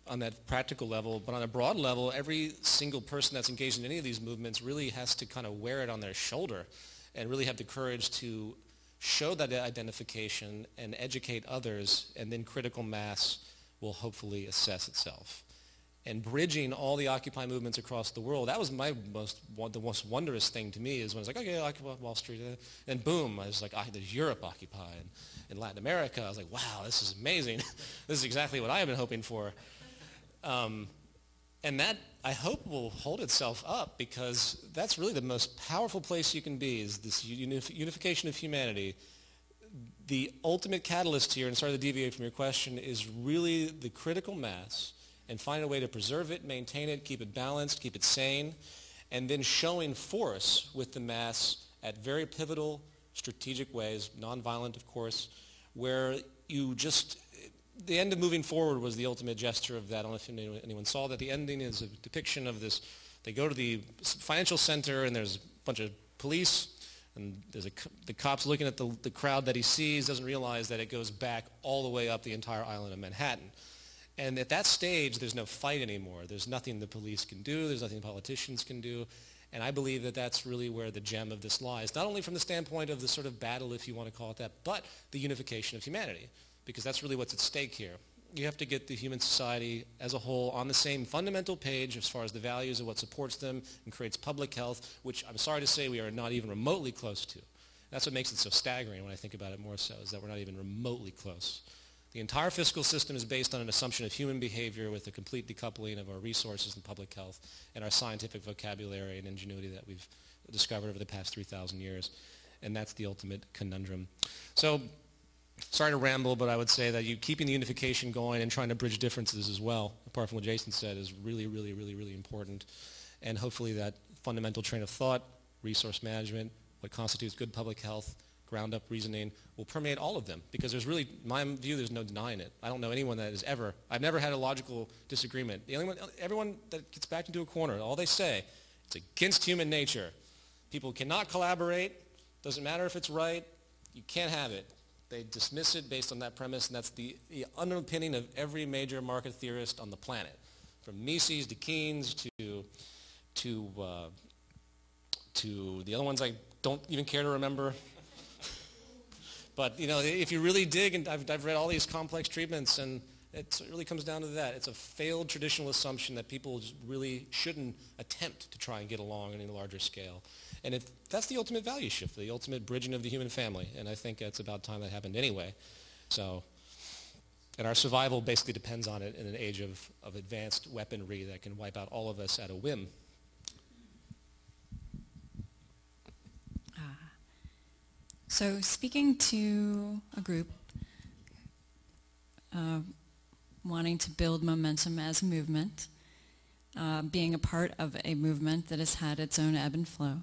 on that practical level, but on a broad level, every single person that's engaged in any of these movements really has to kind of wear it on their shoulder and really have the courage to show that identification and educate others, and then critical mass will hopefully assess itself. And bridging all the Occupy movements across the world, that was the most wondrous thing to me, is when I was like, okay, Occupy Wall Street, and boom, I was like, there's Europe Occupy, and in Latin America, I was like, wow, this is amazing. This is exactly what I have been hoping for. And that, I hope, will hold itself up, because that's really the most powerful place you can be, is this unification of humanity. The ultimate catalyst here, and sorry to deviate from your question, is really the critical mass, and find a way to preserve it, maintain it, keep it balanced, keep it sane, and then showing force with the mass at very pivotal, strategic ways, nonviolent, of course, where you just... The end of Moving Forward was the ultimate gesture of that. I don't know if anyone saw that. The ending is a depiction of this. They go to the financial center, and there's a bunch of police, and there's the cop's looking at the crowd that he sees, doesn't realize that it goes back all the way up the entire island of Manhattan. And at that stage, there's no fight anymore. There's nothing the police can do. There's nothing politicians can do. And I believe that that's really where the gem of this lies, not only from the standpoint of the sort of battle, if you want to call it that, but the unification of humanity, because that's really what's at stake here. You have to get the human society as a whole on the same fundamental page as far as the values of what supports them and creates public health, which I'm sorry to say we are not even remotely close to. That's what makes it so staggering when I think about it more so, is that we're not even remotely close. The entire fiscal system is based on an assumption of human behavior with a complete decoupling of our resources and public health and our scientific vocabulary and ingenuity that we've discovered over the past 3,000 years. And that's the ultimate conundrum. So, sorry to ramble, but I would say that keeping the unification going and trying to bridge differences as well, apart from what Jason said, is really, really, really, really important. And hopefully that fundamental train of thought, resource management, what constitutes good public health, ground-up reasoning, will permeate all of them. Because there's really, in my view, there's no denying it. I don't know anyone that has ever, I've never had a logical disagreement. Everyone that gets backed into a corner, all they say, it's against human nature. People cannot collaborate, doesn't matter if it's right, you can't have it. They dismiss it based on that premise, and that's the underpinning of every major market theorist on the planet, from Mises to Keynes to the other ones I don't even care to remember. But if you really dig, and I've read all these complex treatments, and it really comes down to that. It's a failed traditional assumption that people really shouldn't attempt to try and get along on a larger scale. And that's the ultimate value shift, the ultimate bridging of the human family. And I think it's about time that happened anyway. So, and our survival basically depends on it in an age of advanced weaponry that can wipe out all of us at a whim. So speaking to a group wanting to build momentum as a movement, being a part of a movement that has had its own ebb and flow,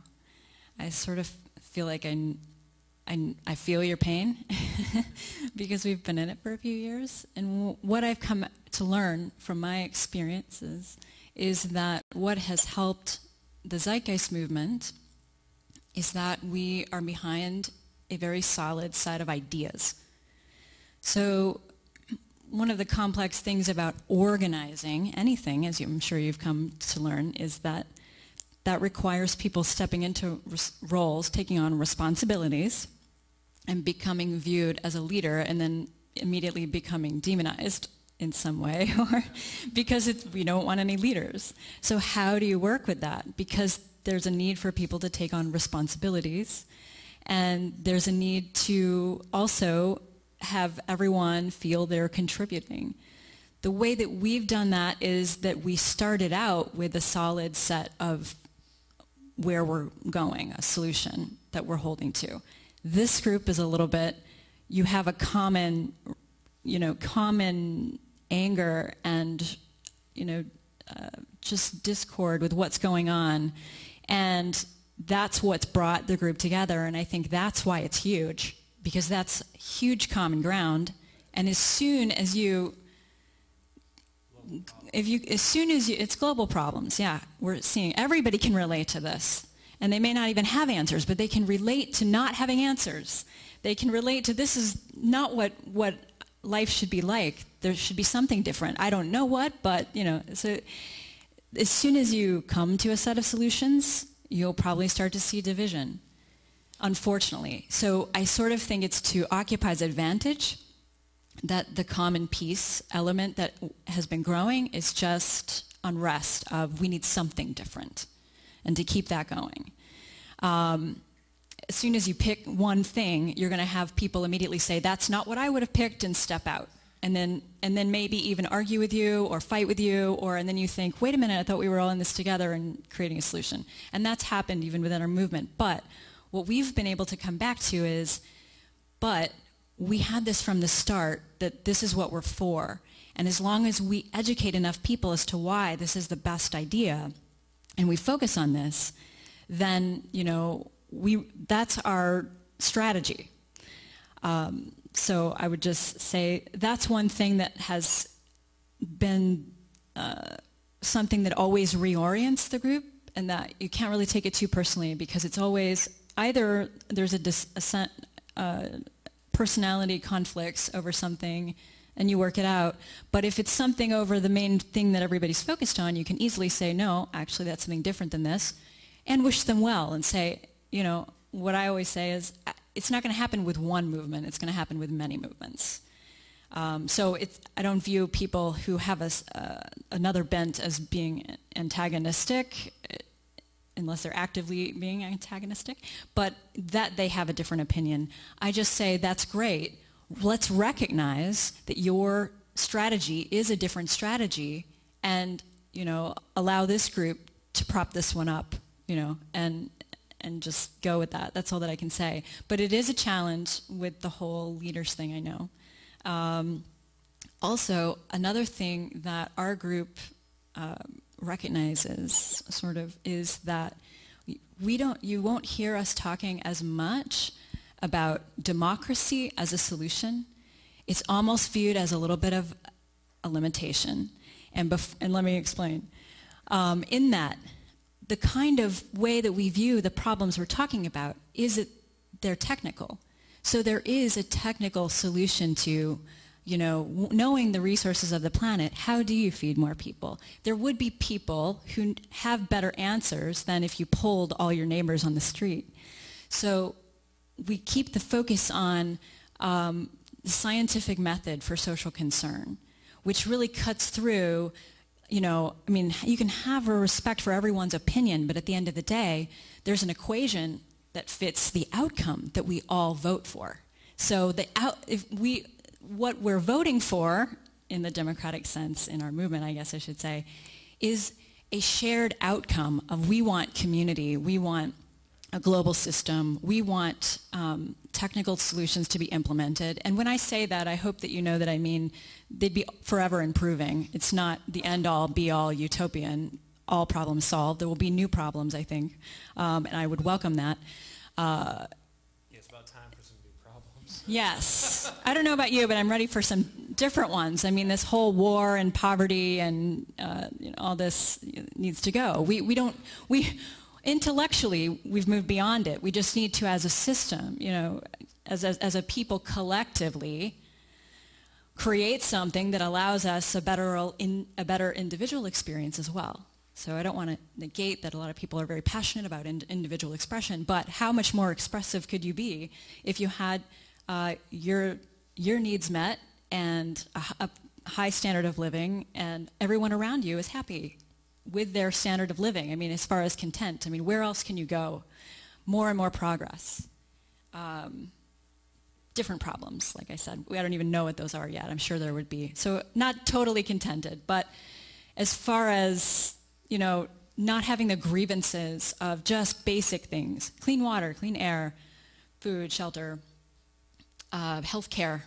I sort of feel like I feel your pain because we've been in it for a few years. And what I've come to learn from my experiences is that what has helped the Zeitgeist movement is that we are behind a very solid set of ideas. So one of the complex things about organizing anything, as I'm sure you've come to learn, is that requires people stepping into roles, taking on responsibilities, and becoming viewed as a leader, and then immediately becoming demonized in some way, or because we don't want any leaders. So how do you work with that? Because there's a need for people to take on responsibilities, and there's a need to also have everyone feel they're contributing. The way that we've done that is that we started out with a solid set of where we're going, a solution that we're holding to. This group is a little bit, you have a common anger and, just discord with what's going on. And that's what's brought the group together, and I think that's why it's huge, because that's huge common ground. And as soon as it's global problems, yeah, we're seeing everybody can relate to this, and they may not even have answers, but they can relate to not having answers. They can relate to this is not what life should be like. There should be something different. I don't know what, but so as soon as you come to a set of solutions, you'll probably start to see division, unfortunately. So I sort of think it's to Occupy's advantage that the common peace element that has been growing is just unrest of we need something different, and to keep that going. As soon as you pick one thing, you're going to have people immediately say, that's not what I would have picked, and step out. And then maybe even argue with you or fight with you, and then you think, wait a minute, I thought we were all in this together and creating a solution. And that's happened even within our movement. But what we've been able to come back to is, but we had this from the start, that this is what we're for. And as long as we educate enough people as to why this is the best idea, and we focus on this, then, that's our strategy. So I would just say that's one thing that has been something that always reorients the group, and that you can't really take it too personally, because it's always either there's a personality conflicts over something and you work it out, but if it's something over the main thing that everybody's focused on, you can easily say, no, actually that's something different than this, and wish them well and say, what I always say is, it's not going to happen with one movement, it's going to happen with many movements. So I don't view people who have another bent as being antagonistic, unless they're actively being antagonistic, but that they have a different opinion. I just say, that's great. Let's recognize that your strategy is a different strategy, and allow this group to prop this one up, and just go with that. That's all that I can say. But it is a challenge with the whole leaders thing, I know. Also, another thing that our group recognizes is that you won't hear us talking as much about democracy as a solution. It's almost viewed as a little bit of a limitation. And let me explain. In that, the kind of way that we view the problems we're talking about is that they're technical. So there is a technical solution to, knowing the resources of the planet. How do you feed more people? There would be people who have better answers than if you polled all your neighbors on the street. So we keep the focus on the scientific method for social concern, which really cuts through. You can have a respect for everyone's opinion, but at the end of the day, there's an equation that fits the outcome that we all vote for. So what we're voting for, in the democratic sense, in our movement, I guess I should say, is a shared outcome of we want community, we want a global system, we want technical solutions to be implemented. And when I say that, I hope that you know that I mean they'd be forever improving. It's not the end-all, be-all utopian, all problems solved. There will be new problems, I think, and I would welcome that. It's about time for some new problems. Yes. I don't know about you, but I'm ready for some different ones. I mean, this whole war and poverty and all this needs to go. Intellectually, we've moved beyond it. We just need to, as a system, as a people collectively, create something that allows us a better individual experience as well. So I don't want to negate that a lot of people are very passionate about individual expression, but how much more expressive could you be if you had your needs met and a high standard of living, and everyone around you is happy with their standard of living? I mean, as far as content, where else can you go? More and more progress. Different problems, like I said. I don't even know what those are yet. I'm sure there would be. So not totally contented, but as far as, not having the grievances of just basic things, clean water, clean air, food, shelter, health care,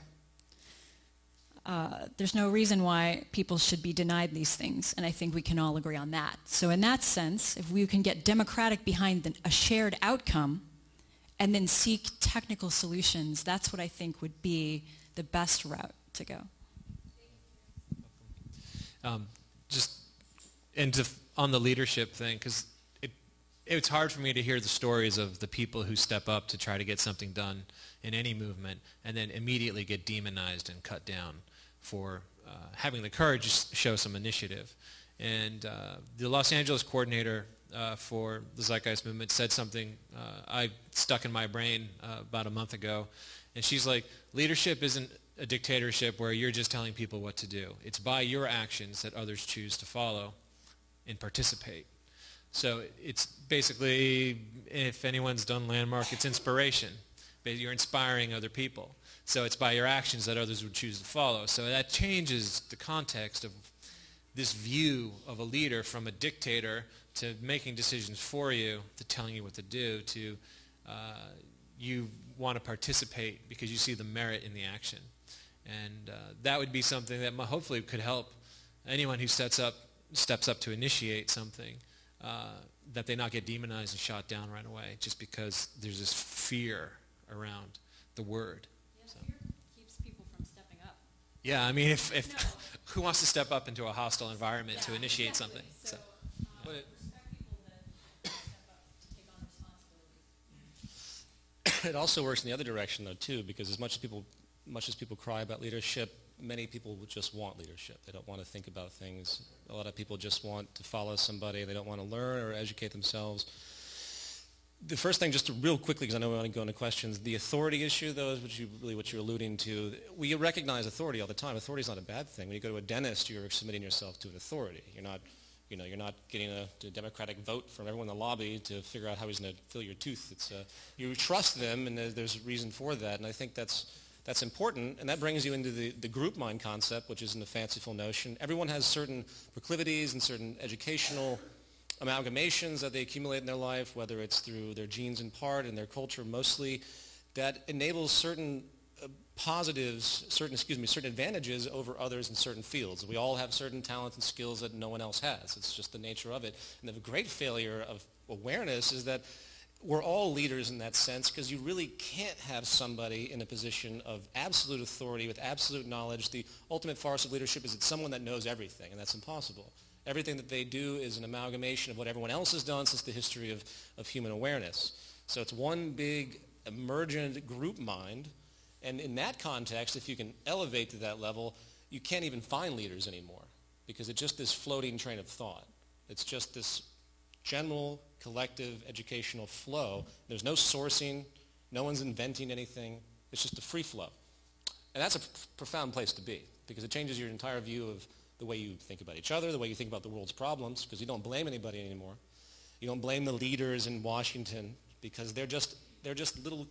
there's no reason why people should be denied these things, and I think we can all agree on that. So in that sense, if we can get democratic behind a shared outcome and then seek technical solutions, that's what I think would be the best route to go. On the leadership thing, because it's hard for me to hear the stories of the people who step up to try to get something done in any movement and then immediately get demonized and cut down for having the courage to show some initiative. And the Los Angeles coordinator for the Zeitgeist movement said something I stuck in my brain about a month ago. And she's like, leadership isn't a dictatorship where you're just telling people what to do. It's by your actions that others choose to follow and participate. So it's basically, if anyone's done Landmark, it's inspiration. You're inspiring other people. So it's by your actions that others would choose to follow. So that changes the context of this view of a leader from a dictator to making decisions for you, to telling you what to do, to you want to participate because you see the merit in the action. And that would be something that hopefully could help anyone who steps up to initiate something, that they not get demonized and shot down right away just because there's this fear around the word. Yeah, so. Fear keeps people from stepping up. Yeah, I mean, if who wants to step up into a hostile environment to initiate something? So respect people that step up to take on responsibility. It also works in the other direction, though, too, because as much as people cry about leadership, many people just want leadership. They don't want to think about things. A lot of people just want to follow somebody. They don't want to learn or educate themselves. The first thing, just to real quickly, because I know we want to go into questions, the authority issue, though, is what you're alluding to. We recognize authority all the time. Authority is not a bad thing. When you go to a dentist, you're submitting yourself to an authority. You're not getting a democratic vote from everyone in the lobby to figure out how he's going to fill your tooth. You trust them, and there's a reason for that. And I think that's important, and that brings you into the group mind concept, which isn't a fanciful notion. Everyone has certain proclivities and certain educational amalgamations that they accumulate in their life, whether it's through their genes in part and their culture mostly, that enables certain certain advantages over others in certain fields. We all have certain talents and skills that no one else has. It's just the nature of it. And the great failure of awareness is that we're all leaders in that sense, because you really can't have somebody in a position of absolute authority with absolute knowledge. The ultimate farce of leadership is it's someone that knows everything, and that's impossible. Everything that they do is an amalgamation of what everyone else has done since the history of human awareness. So it's one big emergent group mind, and in that context, if you can elevate to that level, you can't even find leaders anymore, because it's just this floating train of thought. It's just this general collective educational flow. There's no sourcing. No one's inventing anything. It's just a free flow. And that's a profound place to be, because it changes your entire view of the way you think about each other, the way you think about the world's problems, because you don't blame anybody anymore. You don't blame the leaders in Washington, because they're just little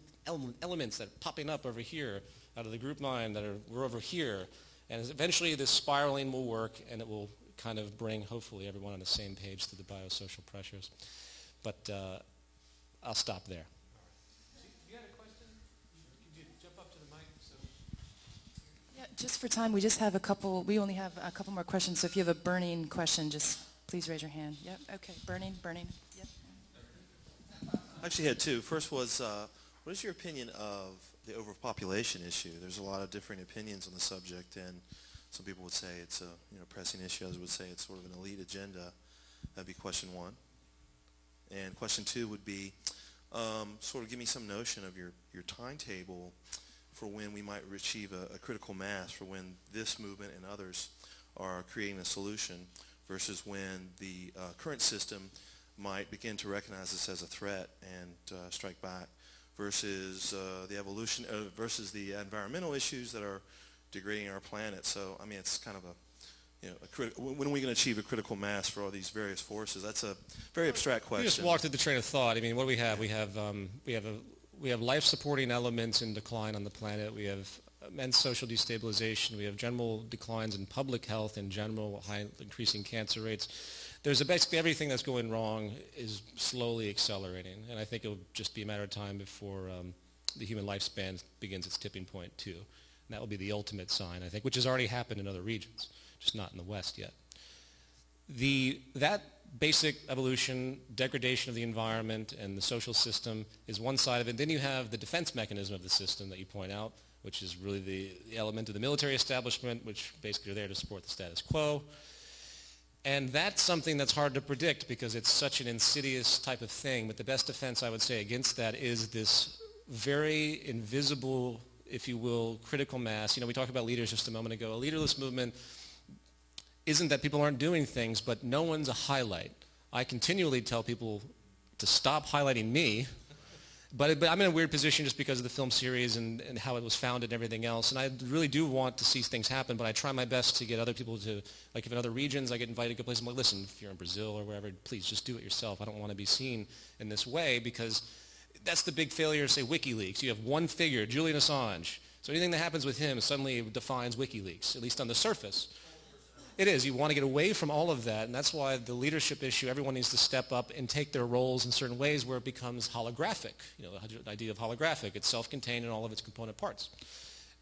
elements that are popping up over here out of the group mind we're over here. And eventually this spiraling will work, and it will kind of bring, hopefully, everyone on the same page through the biosocial pressures. But I'll stop there. You had a question? Could you jump up to the mic? Yeah, just for time, we only have a couple more questions, so if you have a burning question, just please raise your hand. Yep, okay, burning, yep. I actually had two. First was, what is your opinion of the overpopulation issue? There's a lot of different opinions on the subject, and some people would say it's a pressing issue. Others would say it's sort of an elite agenda. That'd be question one. And question two would be, sort of give me some notion of your timetable for when we might achieve a critical mass, for when this movement and others are creating a solution, versus when the current system might begin to recognize this as a threat and strike back, versus the evolution, versus the environmental issues that are degrading our planet. So, I mean, it's kind of when are we going to achieve a critical mass for all these various forces? That's a very abstract question. We just walked through the train of thought. I mean, what do we have? We have life-supporting elements in decline on the planet. We have immense social destabilization. We have general declines in public health in general, high increasing cancer rates. There's basically everything that's going wrong is slowly accelerating, and I think it'll just be a matter of time before the human lifespan begins its tipping point too. And that will be the ultimate sign, I think, which has already happened in other regions, just not in the West yet. That basic evolution, degradation of the environment and the social system is one side of it. Then you have the defense mechanism of the system that you point out, which is really the element of the military establishment, which basically are there to support the status quo. And that's something that's hard to predict because it's such an insidious type of thing. But the best defense, I would say, against that is this very invisible, if you will, critical mass. You know, we talked about leaders just a moment ago. A leaderless movement isn't that people aren't doing things, but no one's a highlight. I continually tell people to stop highlighting me, but I'm in a weird position just because of the film series and how it was founded and everything else. And I really do want to see things happen, but I try my best to get other people to, like if in other regions I get invited to go places, I'm like, listen, if you're in Brazil or wherever, please just do it yourself. I don't want to be seen in this way because that's the big failure, say, WikiLeaks. You have one figure, Julian Assange. So anything that happens with him suddenly defines WikiLeaks, at least on the surface. It is. You want to get away from all of that, and that's why the leadership issue, everyone needs to step up and take their roles in certain ways where it becomes holographic. You know, the idea of holographic. It's self-contained in all of its component parts.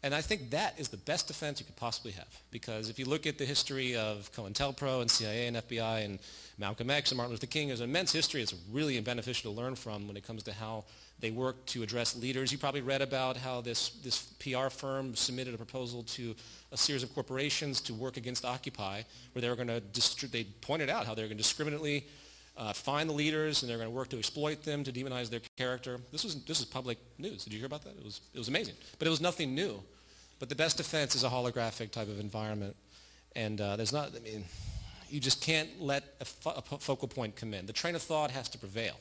And I think that is the best defense you could possibly have. Because if you look at the history of COINTELPRO and CIA and FBI and Malcolm X and Martin Luther King, there's an immense history. It's really beneficial to learn from when it comes to how they work to address leaders. You probably read about how this PR firm submitted a proposal to a series of corporations to work against Occupy, where they were going to, they pointed out how they were going to discriminately find the leaders and they're going to work to exploit them, to demonize their character. This is public news. Did you hear about that? It was amazing. But it was nothing new. But the best defense is a holographic type of environment. And you just can't let a focal point come in. The train of thought has to prevail.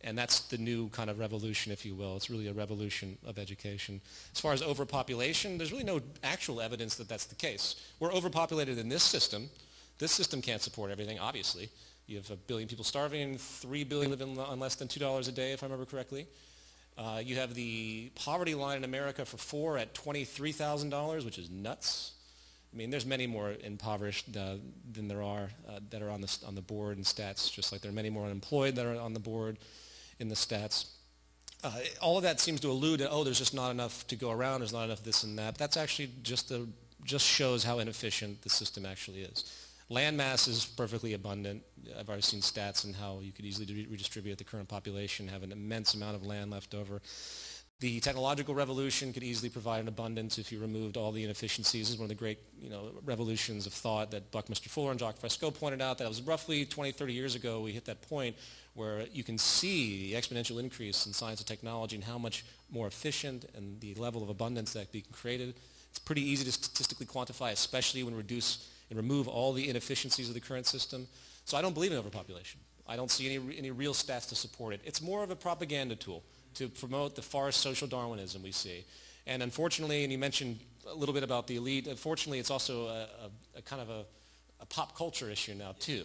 And that's the new kind of revolution, if you will. It's really a revolution of education. As far as overpopulation, there's really no actual evidence that that's the case. We're overpopulated in this system. This system can't support everything, obviously. You have 1 billion people starving, 3 billion living on less than $2 a day, if I remember correctly. You have the poverty line in America for 4 at $23,000, which is nuts. I mean, there's many more impoverished than there are that are on the board and stats, just like there are many more unemployed that are on the board in the stats. All of that seems to allude to, there's just not enough to go around, there's not enough this and that. That's actually just shows how inefficient the system actually is. Land mass is perfectly abundant. I've already seen stats on how you could easily redistribute the current population, have an immense amount of land left over. The technological revolution could easily provide an abundance if you removed all the inefficiencies. This is one of the great revolutions of thought that Buckminster Fuller and Jacques Fresco pointed out. That it was roughly 20, 30 years ago we hit that point where you can see the exponential increase in science and technology and how much more efficient and the level of abundance that can be created. It's pretty easy to statistically quantify, especially when reduce and remove all the inefficiencies of the current system. So I don't believe in overpopulation. I don't see any real stats to support it. It's more of a propaganda tool to promote the farce social Darwinism we see. And unfortunately, and you mentioned a little bit about the elite, unfortunately it's also a kind of a pop culture issue now too.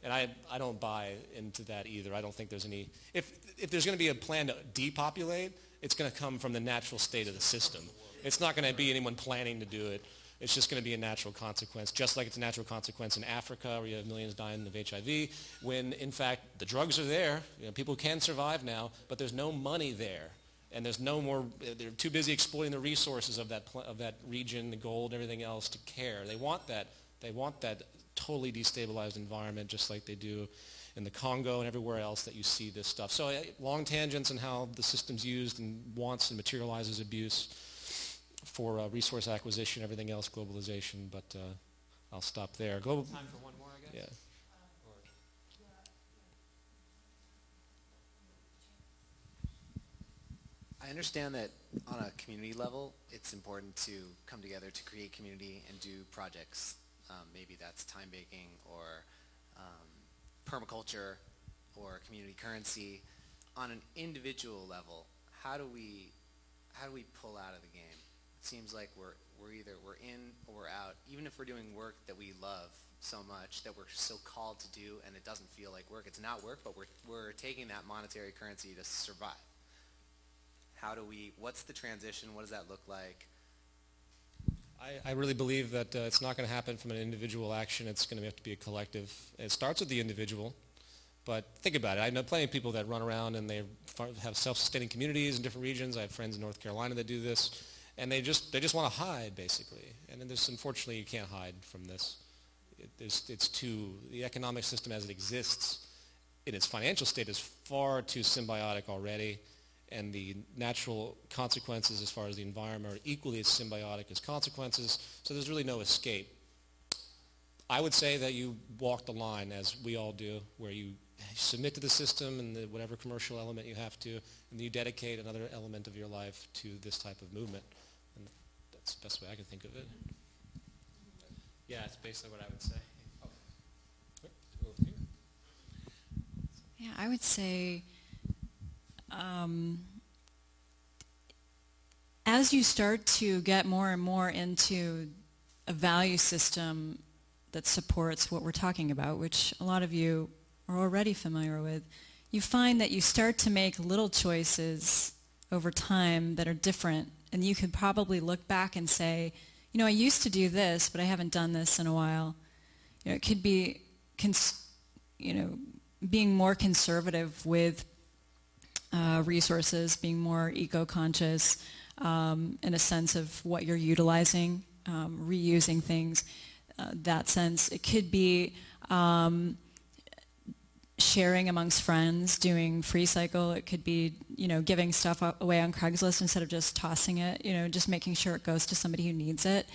And I don't buy into that either. I don't think there's any, if there's going to be a plan to depopulate, it's going to come from the natural state of the system. It's not going to be anyone planning to do it. It's just going to be a natural consequence, just like it's a natural consequence in Africa where you have millions dying of HIV, when in fact the drugs are there. People can survive now, but there's no money there. And there's no more, they're too busy exploiting the resources of that region, the gold, everything else to care. They want that totally destabilized environment just like they do in the Congo and everywhere else that you see this stuff. So long tangents on how the system's used and wants and materializes abuse for resource acquisition, everything else, globalization, but I'll stop there. Time for one more, I guess? Yeah. I understand that on a community level, it's important to come together to create community and do projects. Maybe that's time baking or permaculture or community currency. On an individual level, how do we pull out of the game? It seems like we're either we're in or we're out. Even if we're doing work that we love so much, that we're so called to do, and it doesn't feel like work. It's not work, but we're taking that monetary currency to survive. What's the transition? What does that look like? I really believe that it's not going to happen from an individual action. It's going to have to be a collective. It starts with the individual, but think about it. I know plenty of people that run around and they have self-sustaining communities in different regions. I have friends in North Carolina that do this, And they just want to hide, basically. And then unfortunately, you can't hide from this. The economic system as it exists in its financial state is far too symbiotic already, and the natural consequences as far as the environment are equally as symbiotic as consequences, so there's really no escape. I would say that you walk the line, as we all do, where you submit to the system and whatever commercial element you have to, and you dedicate another element of your life to this type of movement. And that's the best way I can think of it. Yeah, that's basically what I would say. Over here. Yeah, I would say as you start to get more and more into a value system that supports what we're talking about, which a lot of you are already familiar with, you find that you start to make little choices over time that are different, and you could probably look back and say, you know, I used to do this, but I haven't done this in a while. You know, it could be, being more conservative with resources, being more eco-conscious in a sense of what you're utilizing, reusing things. That sense. It could be sharing amongst friends, doing free cycle. It could be, giving stuff away on Craigslist instead of just tossing it, just making sure it goes to somebody who needs it.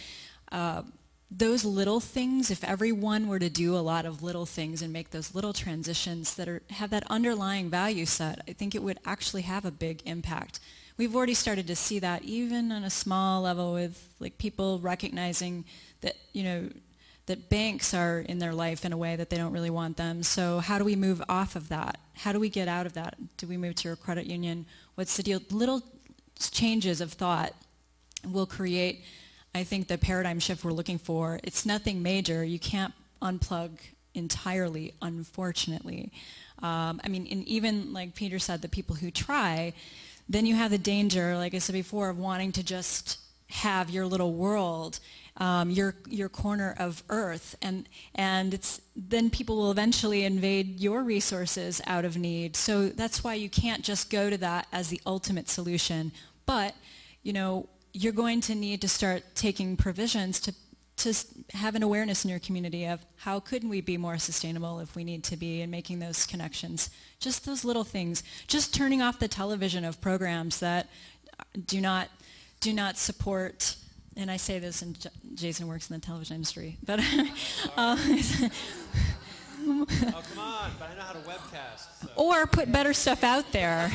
Those little things, if everyone were to do a lot of little things and make those little transitions that have that underlying value set, I think it would actually have a big impact. We've already started to see that even on a small level with like people recognizing that, that banks are in their life in a way that they don't really want them. So how do we move off of that? How do we get out of that? Do we move to a credit union? What's the deal? Little changes of thought will create, I think, the paradigm shift we're looking for. It's nothing major. You can't unplug entirely, unfortunately. And even like Peter said, the people who try, then you have the danger, like I said before, of wanting to just have your little world, your corner of earth, and then people will eventually invade your resources out of need. So that's why you can't just go to that as the ultimate solution. But you're going to need to start taking provisions to have an awareness in your community of how could we be more sustainable if we need to be, and making those connections. Just those little things. Just turning off the television of programs that do not support, and I say this, and Jason works in the television industry, but Oh, come on, but I know how to webcast. So. Or put better stuff out there,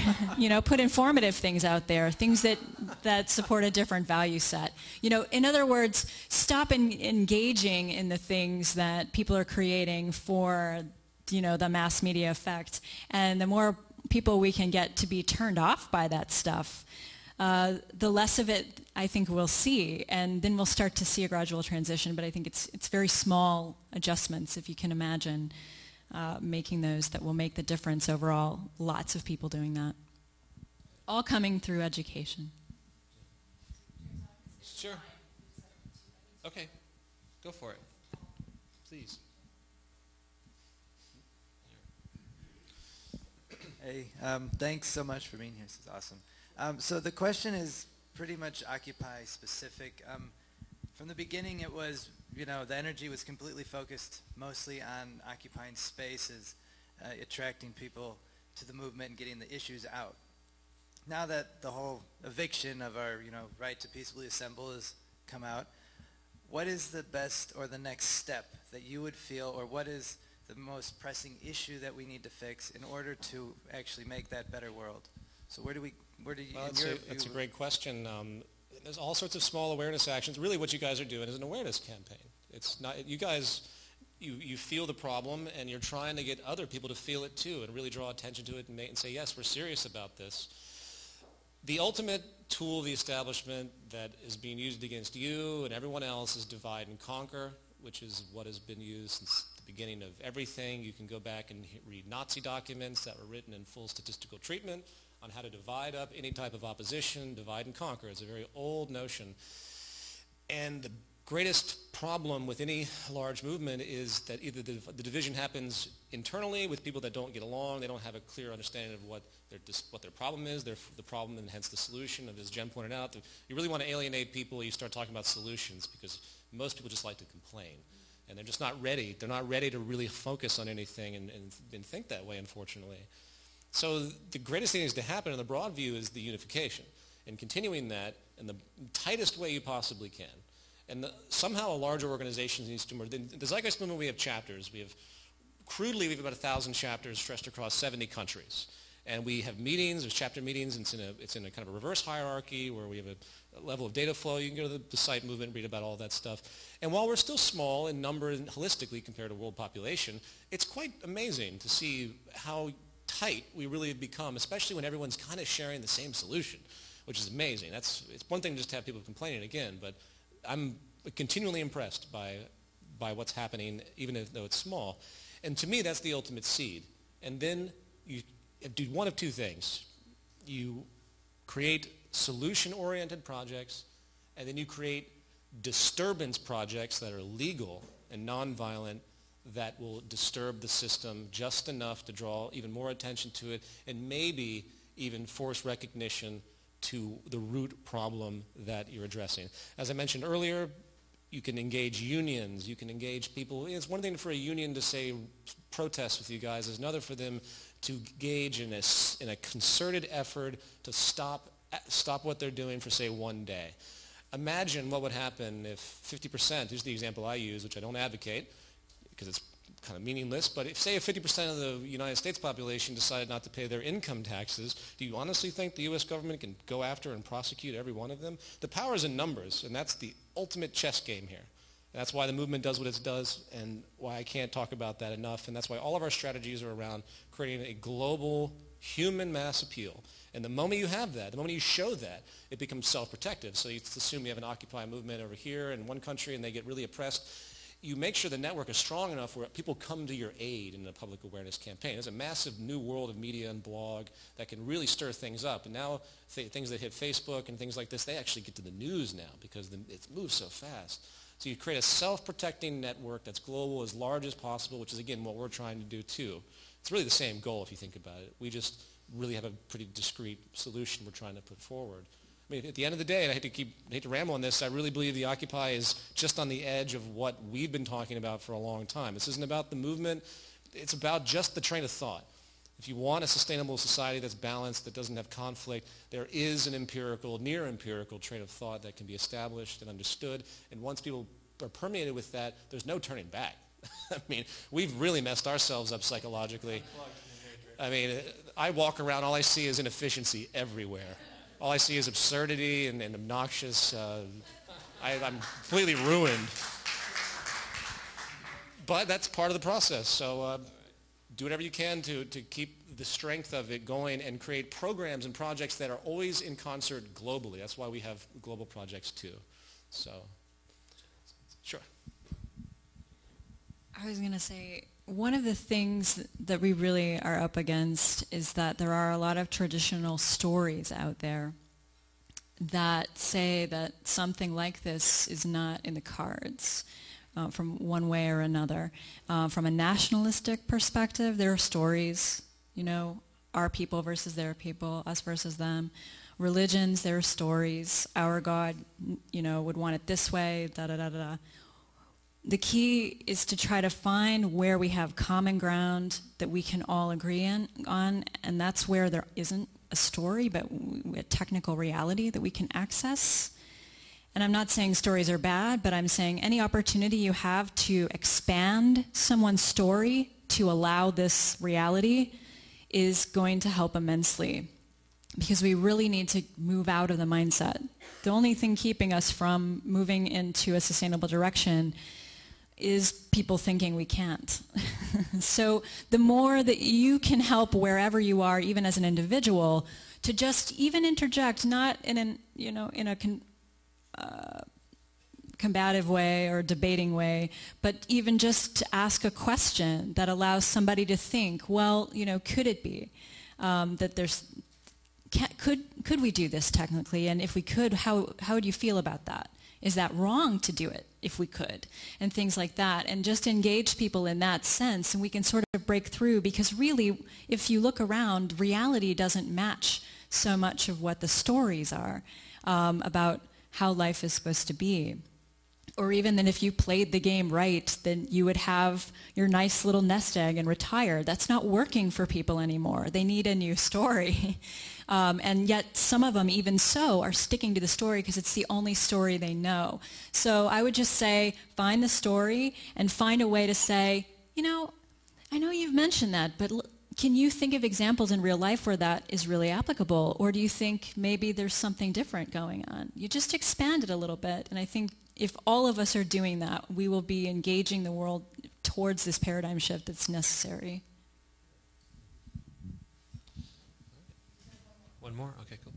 put informative things out there, things that support a different value set. In other words, stop engaging in the things that people are creating for, the mass media effect. And the more people we can get to be turned off by that stuff, the less of it I think we'll see, and then we'll start to see a gradual transition. But I think it's very small adjustments, if you can imagine, making those that will make the difference overall. Lots of people doing that, all coming through education. Sure. Okay, go for it, please. Hey, thanks so much for being here. This is awesome. So the question is pretty much Occupy specific. From the beginning it was, the energy was completely focused mostly on occupying spaces, attracting people to the movement and getting the issues out. Now that the whole eviction of our, right to peacefully assemble has come out, what is the best or the next step that you would feel, or what is the most pressing issue that we need to fix in order to actually make that better world? So where do you? Well, that's a great question. There's all sorts of small awareness actions. Really what you guys are doing is an awareness campaign. It's not, you guys, you feel the problem, and you're trying to get other people to feel it too, and really draw attention to it and say, yes, we're serious about this. The ultimate tool of the establishment that is being used against you and everyone else is divide and conquer, which is what has been used since the beginning of everything. You can go back and read Nazi documents that were written in full statistical treatment on how to divide up any type of opposition. Divide and conquer is a very old notion. And the greatest problem with any large movement is that either the division happens internally with people that don't get along, they don't have a clear understanding of what their problem is, the problem and hence the solution. And as Jen pointed out, you really want to alienate people, you start talking about solutions because most people just like to complain. And they're just not ready. They're not ready to really focus on anything and think that way, unfortunately. So the greatest thing that needs to happen in the broad view is the unification and continuing that in the tightest way you possibly can. And somehow a larger organization needs to emerge. In the Zeitgeist movement, we have chapters. Crudely, we have about 1,000 chapters stretched across 70 countries. And we have meetings, there's chapter meetings, it's in a kind of a reverse hierarchy where we have a level of data flow. You can go to the site movement and read about all that stuff. And while we're still small in number and holistically compared to world population, it's quite amazing to see how tight we really have become, especially when everyone's kind of sharing the same solution, which is amazing. It's one thing just to have people complaining again, but I'm continually impressed by what's happening, even though it's small. And to me, that's the ultimate seed. And then you do one of two things. You create solution-oriented projects, and then you create disturbance projects that are legal and nonviolent that will disturb the system just enough to draw even more attention to it and maybe even force recognition to the root problem that you're addressing. As I mentioned earlier, you can engage unions, you can engage people. It's one thing for a union to say protest with you guys, it's another for them to engage in a concerted effort to stop what they're doing for, say, one day. Imagine what would happen if 50%, here's the example I use, which I don't advocate because it's kind of meaningless, but if, say, if 50% of the United States population decided not to pay their income taxes, do you honestly think the U.S. government can go after and prosecute every one of them? The power is in numbers, and that's the ultimate chess game here. And that's why the movement does what it does, and why I can't talk about that enough, and that's why all of our strategies are around creating a global human mass appeal. And the moment you have that, the moment you show that, it becomes self-protective. So you assume you have an Occupy movement over here in one country and they get really oppressed. You make sure the network is strong enough where people come to your aid in a public awareness campaign. There's a massive new world of media and blog that can really stir things up. And now things that hit Facebook and things like this, they actually get to the news now because it moves so fast. So you create a self-protecting network that's global, as large as possible, which is, again, what we're trying to do too. It's really the same goal if you think about it. We just really have a pretty discrete solution we're trying to put forward. I mean, at the end of the day, and I hate to ramble on this, I really believe the Occupy is just on the edge of what we've been talking about for a long time. This isn't about the movement. It's about just the train of thought. If you want a sustainable society that's balanced, that doesn't have conflict, there is an empirical, near empirical train of thought that can be established and understood. And once people are permeated with that, there's no turning back. I mean, we've really messed ourselves up psychologically. I mean, I walk around, all I see is inefficiency everywhere. All I see is absurdity and obnoxious. I'm completely ruined. But that's part of the process. So do whatever you can to keep the strength of it going and create programs and projects that are always in concert globally. That's why we have global projects too. So, sure. I was going to say, one of the things that we really are up against is that there are a lot of traditional stories out there that say that something like this is not in the cards from one way or another. From a nationalistic perspective, there are stories, our people versus their people, us versus them. Religions, there are stories. Our God, would want it this way, da-da-da-da-da. The key is to try to find where we have common ground that we can all agree on, and that's where there isn't a story, but a technical reality that we can access. And I'm not saying stories are bad, but I'm saying any opportunity you have to expand someone's story to allow this reality is going to help immensely, because we really need to move out of the mindset. The only thing keeping us from moving into a sustainable direction is people thinking we can't. So the more that you can help wherever you are, even as an individual, to just even interject, not in a combative way or debating way, but even just to ask a question that allows somebody to think, well, could it be that could we do this technically? And if we could, how would you feel about that? is that wrong to do it if we could, and things like that, and just engage people in that sense, and we can sort of break through, because really, if you look around, reality doesn't match so much of what the stories are about how life is supposed to be. Or even then if you played the game right, then you would have your nice little nest egg and retire. That's not working for people anymore. They need a new story. And yet some of them, even so, are sticking to the story because it's the only story they know. So I would just say, find the story and find a way to say, you know, I know you've mentioned that, but can you think of examples in real life where that is really applicable? Or do you think maybe there's something different going on? You just expand it a little bit, and I think if all of us are doing that, we will be engaging the world towards this paradigm shift that's necessary. One more? Okay, cool.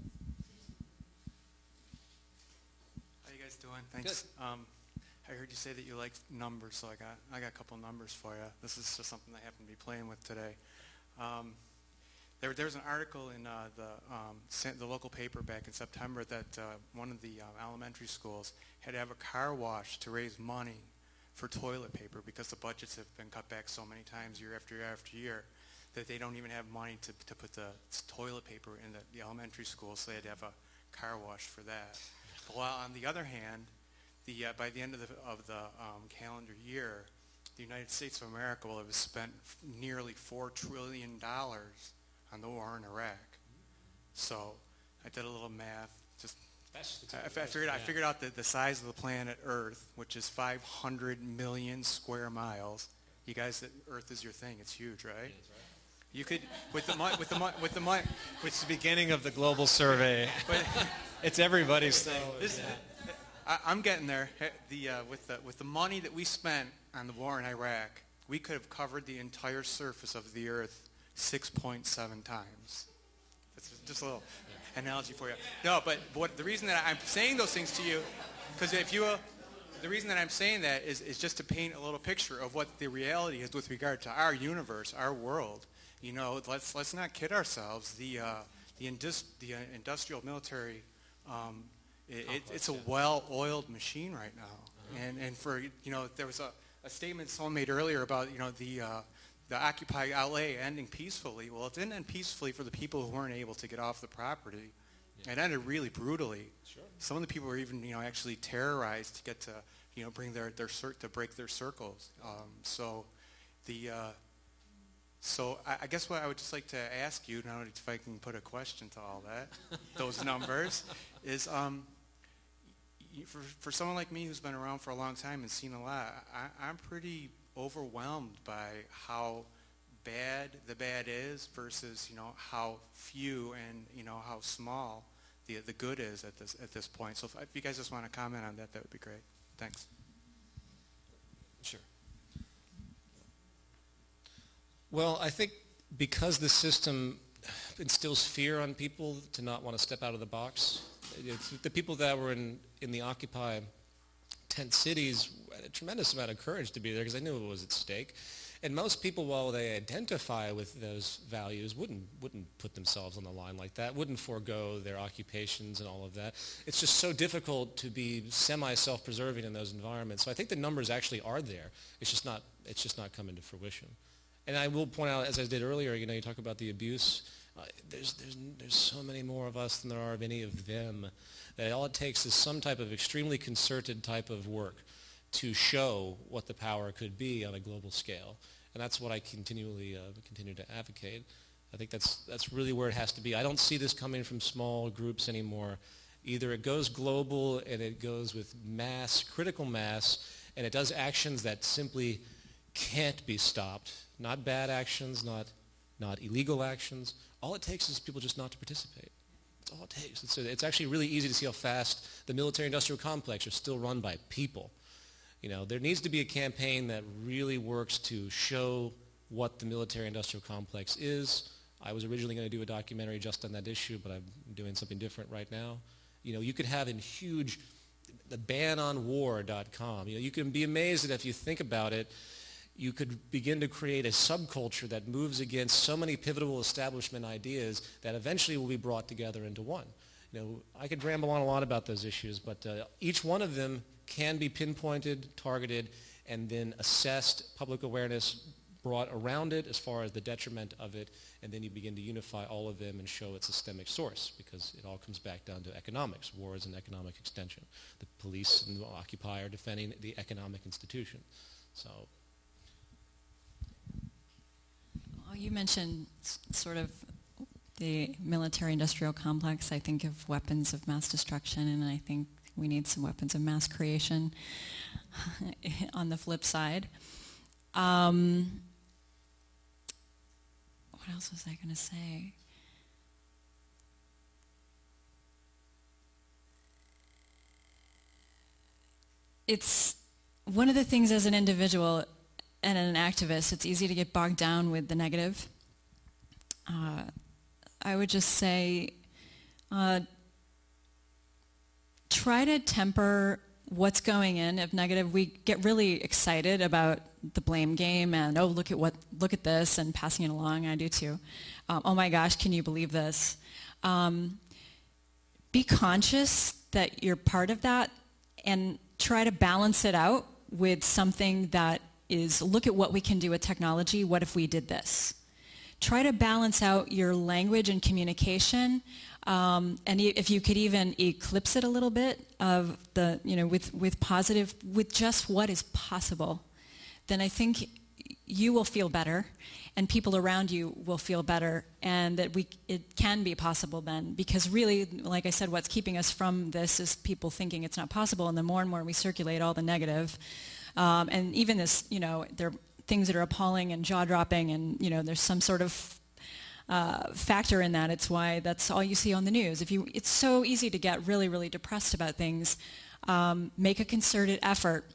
How you guys doing? Thanks. I heard you say that you liked numbers, so I got a couple numbers for you. This is just something I happen to be playing with today. There was an article in the local paper back in September that one of the elementary schools had to have a car wash to raise money for toilet paper because the budgets have been cut back so many times year after year after year that they don't even have money to put the toilet paper in the elementary school, so they had to have a car wash for that. While on the other hand, by the end of the calendar year, the United States of America will have spent nearly $4 trillion on the war in Iraq. So I did a little math. I figured out the size of the planet Earth, which is 500 million square miles. You guys, Earth is your thing. It's huge, right? Yeah, that's right. You could with the money. It's the beginning of the global survey. It's everybody's thing. I'm getting there. With the money that we spent on the war in Iraq, we could have covered the entire surface of the Earth 6.7 times. That's just a little analogy for you. No, but the reason that I'm saying those things to you, because the reason that I'm saying that is just to paint a little picture of what the reality is with regard to our universe, our world. You know, let's not kid ourselves. The industrial military, it's a well-oiled machine right now. And for there was a statement someone made earlier about the Occupy LA ending peacefully. Well, it didn't end peacefully for the people who weren't able to get off the property. Yeah. It ended really brutally. Sure. Some of the people were even actually terrorized to get to bring to break their circles. So I guess what I would just like to ask you, now if I can put a question to all that, those numbers, is for someone like me who's been around for a long time and seen a lot, I'm pretty overwhelmed by how bad the bad is versus how few and how small the good is at this point. So if you guys just want to comment on that, that would be great. Thanks. Sure. Well, I think because the system instills fear on people to not want to step out of the box, the people that were in the Occupy tent cities had a tremendous amount of courage to be there because they knew it was at stake. And most people, while they identify with those values, wouldn't put themselves on the line like that, wouldn't forego their occupations and all of that. It's just so difficult to be semi-self-preserving in those environments. So I think the numbers actually are there. It's just not coming to fruition. And I will point out, as I did earlier, you talk about the abuse. There's so many more of us than there are of any of them. That all it takes is some type of extremely concerted type of work to show what the power could be on a global scale. And that's what I continue to advocate. I think that's really where it has to be. I don't see this coming from small groups anymore. Either it goes global and it goes with mass, critical mass, and it does actions that simply can't be stopped. Not bad actions, not illegal actions. All it takes is people just not to participate. That's all it takes. It's actually really easy to see how fast the military-industrial complex are still run by people. There needs to be a campaign that really works to show what the military-industrial complex is. I was originally going to do a documentary just on that issue, but I'm doing something different right now. You could have in huge, the banonwar.com. You can be amazed that if you think about it, you could begin to create a subculture that moves against so many pivotal establishment ideas that eventually will be brought together into one. I could ramble on a lot about those issues, but each one of them can be pinpointed, targeted, and then assessed, public awareness brought around it as far as the detriment of it, and then you begin to unify all of them and show its systemic source, because it all comes back down to economics. War is an economic extension. The police and the Occupy are defending the economic institution. So, well, you mentioned sort of the military-industrial complex. I think of weapons of mass destruction, and I think we need some weapons of mass creation on the flip side. What else was I going to say? It's one of the things as an individual and an activist, it's easy to get bogged down with the negative. I would just say try to temper what's going in of negative. We get really excited about the blame game and, oh, look at this, and passing it along. I do too. Oh my gosh, can you believe this? Be conscious that you're part of that, and try to balance it out with something that is, look at what we can do with technology. What if we did this? Try to balance out your language and communication, and if you could even eclipse it a little bit of the, with positive, with just what is possible, then I think you will feel better, and people around you will feel better, and that it can be possible then. Because really, like I said, what's keeping us from this is people thinking it's not possible, and the more and more we circulate all the negative, and even this, there are things that are appalling and jaw-dropping, and there's some sort of factor in that. It's why that's all you see on the news. It's so easy to get really, really depressed about things. Make a concerted effort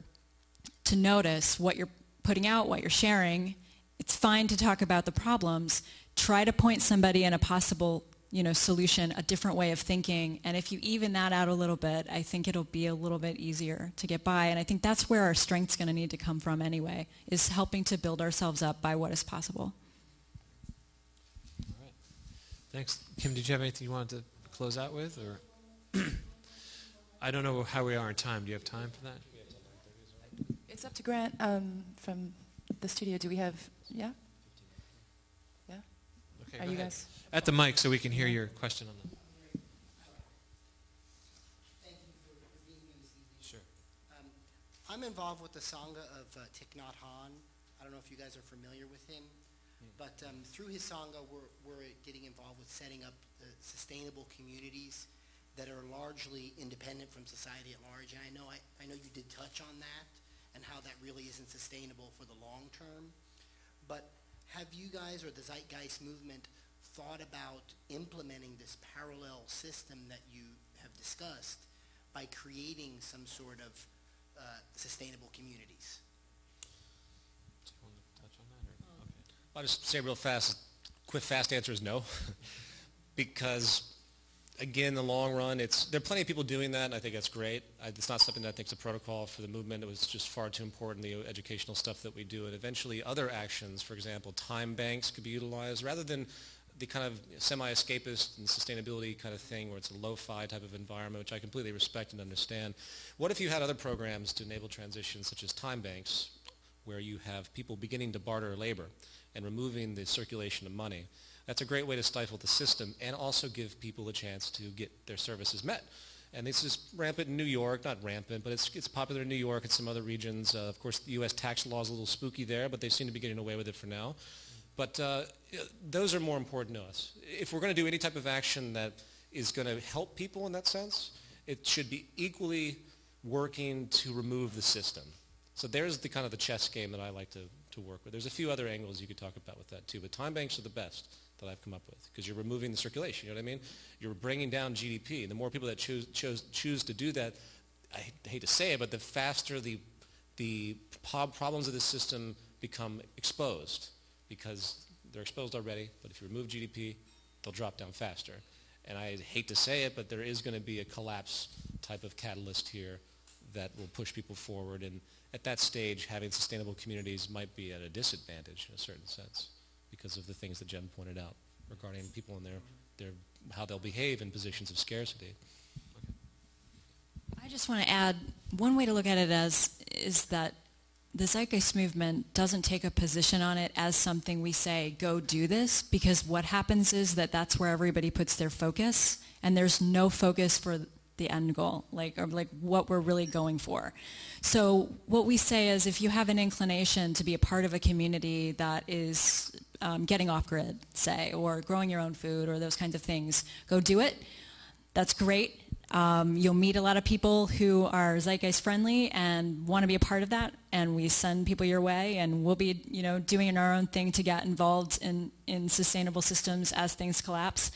to notice what you're putting out, what you're sharing. It's fine to talk about the problems. Try to point somebody in a possible, solution, a different way of thinking. And if you even that out a little bit, I think it'll be a little bit easier to get by. And I think that's where our strength's going to need to come from anyway, is helping to build ourselves up by what is possible. All right. Thanks. Kim, did you have anything you wanted to close out with? Or I don't know how we are in time. Do you have time for that? It's up to Grant from the studio. Do we have, yeah? Yeah? Okay, Are you guys? At the mic so we can hear your question on the... Thank you for being here this evening. Sure. I'm involved with the Sangha of Thich Nhat Hanh. I don't know if you guys are familiar with him, but through his Sangha, we're getting involved with setting up sustainable communities that are largely independent from society at large. And I know you did touch on that and how that really isn't sustainable for the long term. But have you guys, or the Zeitgeist movement, thought about implementing this parallel system that you have discussed by creating some sort of sustainable communities? Do you want to touch on that? Or? Okay. I'll just say real fast, quick fast answer is no. Because again, in the long run, there are plenty of people doing that, and I think that's great. It's not something that I think is a protocol for the movement. It was just far too important, the educational stuff that we do. And eventually other actions, for example, time banks could be utilized, rather than the kind of semi-escapist and sustainability kind of thing where it's a lo-fi type of environment, which I completely respect and understand. What if you had other programs to enable transition, such as time banks, where you have people beginning to barter labor and removing the circulation of money? That's a great way to stifle the system and also give people a chance to get their services met. And this is rampant in New York, not rampant, but it's popular in New York and some other regions. Of course, the U.S. tax law is a little spooky there, but they seem to be getting away with it for now. But those are more important to us. If we're going to do any type of action that is going to help people in that sense, it should be equally working to remove the system. So there's the kind of the chess game that I like to work with. There's a few other angles you could talk about with that too, but time banks are the best that I've come up with, because you're removing the circulation, you know what I mean? You're bringing down GDP. And the more people that choose to do that, I hate to say it, but the faster the problems of the system become exposed, because they're exposed already, but if you remove GDP, they'll drop down faster. And I hate to say it, but there is going to be a collapse type of catalyst here that will push people forward. And at that stage, having sustainable communities might be at a disadvantage in a certain sense, because of the things that Jen pointed out regarding people in their how they'll behave in positions of scarcity. I just want to add, one way to look at it is that the Zeitgeist movement doesn't take a position on it as something we say, go do this, because what happens is that that's where everybody puts their focus, and there's no focus for the end goal, or what we're really going for. So what we say is, if you have an inclination to be a part of a community that is getting off-grid, say, or growing your own food, or those kinds of things, go do it. That's great. You'll meet a lot of people who are Zeitgeist friendly and want to be a part of that, and we send people your way, and we'll be doing our own thing to get involved in sustainable systems as things collapse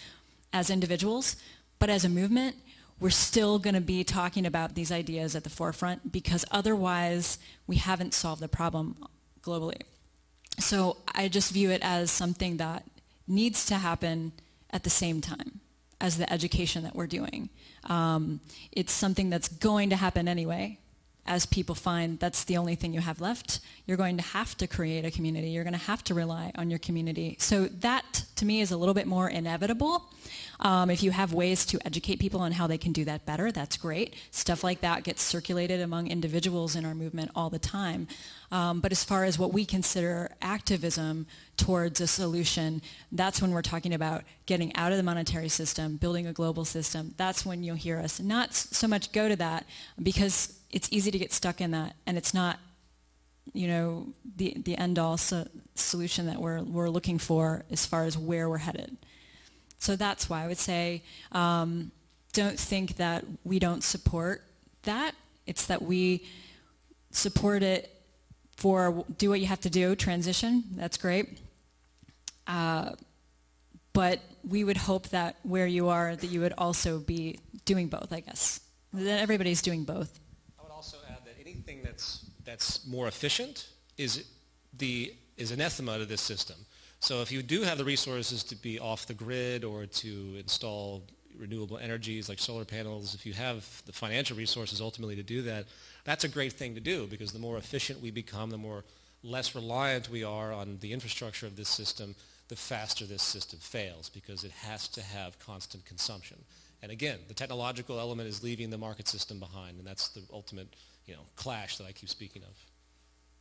as individuals. But as a movement, we're still going to be talking about these ideas at the forefront, because otherwise we haven't solved the problem globally. So I just view it as something that needs to happen at the same time as the education that we're doing. It's something that's going to happen anyway. As people find that's the only thing you have left, you're going to have to create a community. You're going to have to rely on your community. So that, to me, is a little bit more inevitable. If you have ways to educate people on how they can do that better, that's great. Stuff like that gets circulated among individuals in our movement all the time. But as far as what we consider activism towards a solution, that's when we're talking about getting out of the monetary system, building a global system. That's when you'll hear us not so much go to that, because it's easy to get stuck in that, and it's not, the end-all solution that we're looking for as far as where we're headed. So that's why I would say, don't think that we don't support that. It's that we support it for do what you have to do, transition, that's great. But we would hope that where you are, that you would also be doing both, I guess. That everybody's doing both. I would also add that anything that's more efficient is anathema to this system. So if you do have the resources to be off the grid or to install renewable energies like solar panels, if you have the financial resources ultimately to do that, that's a great thing to do, because the more efficient we become, the more less reliant we are on the infrastructure of this system, the faster this system fails, because it has to have constant consumption. And again, the technological element is leaving the market system behind, and that's the ultimate clash that I keep speaking of.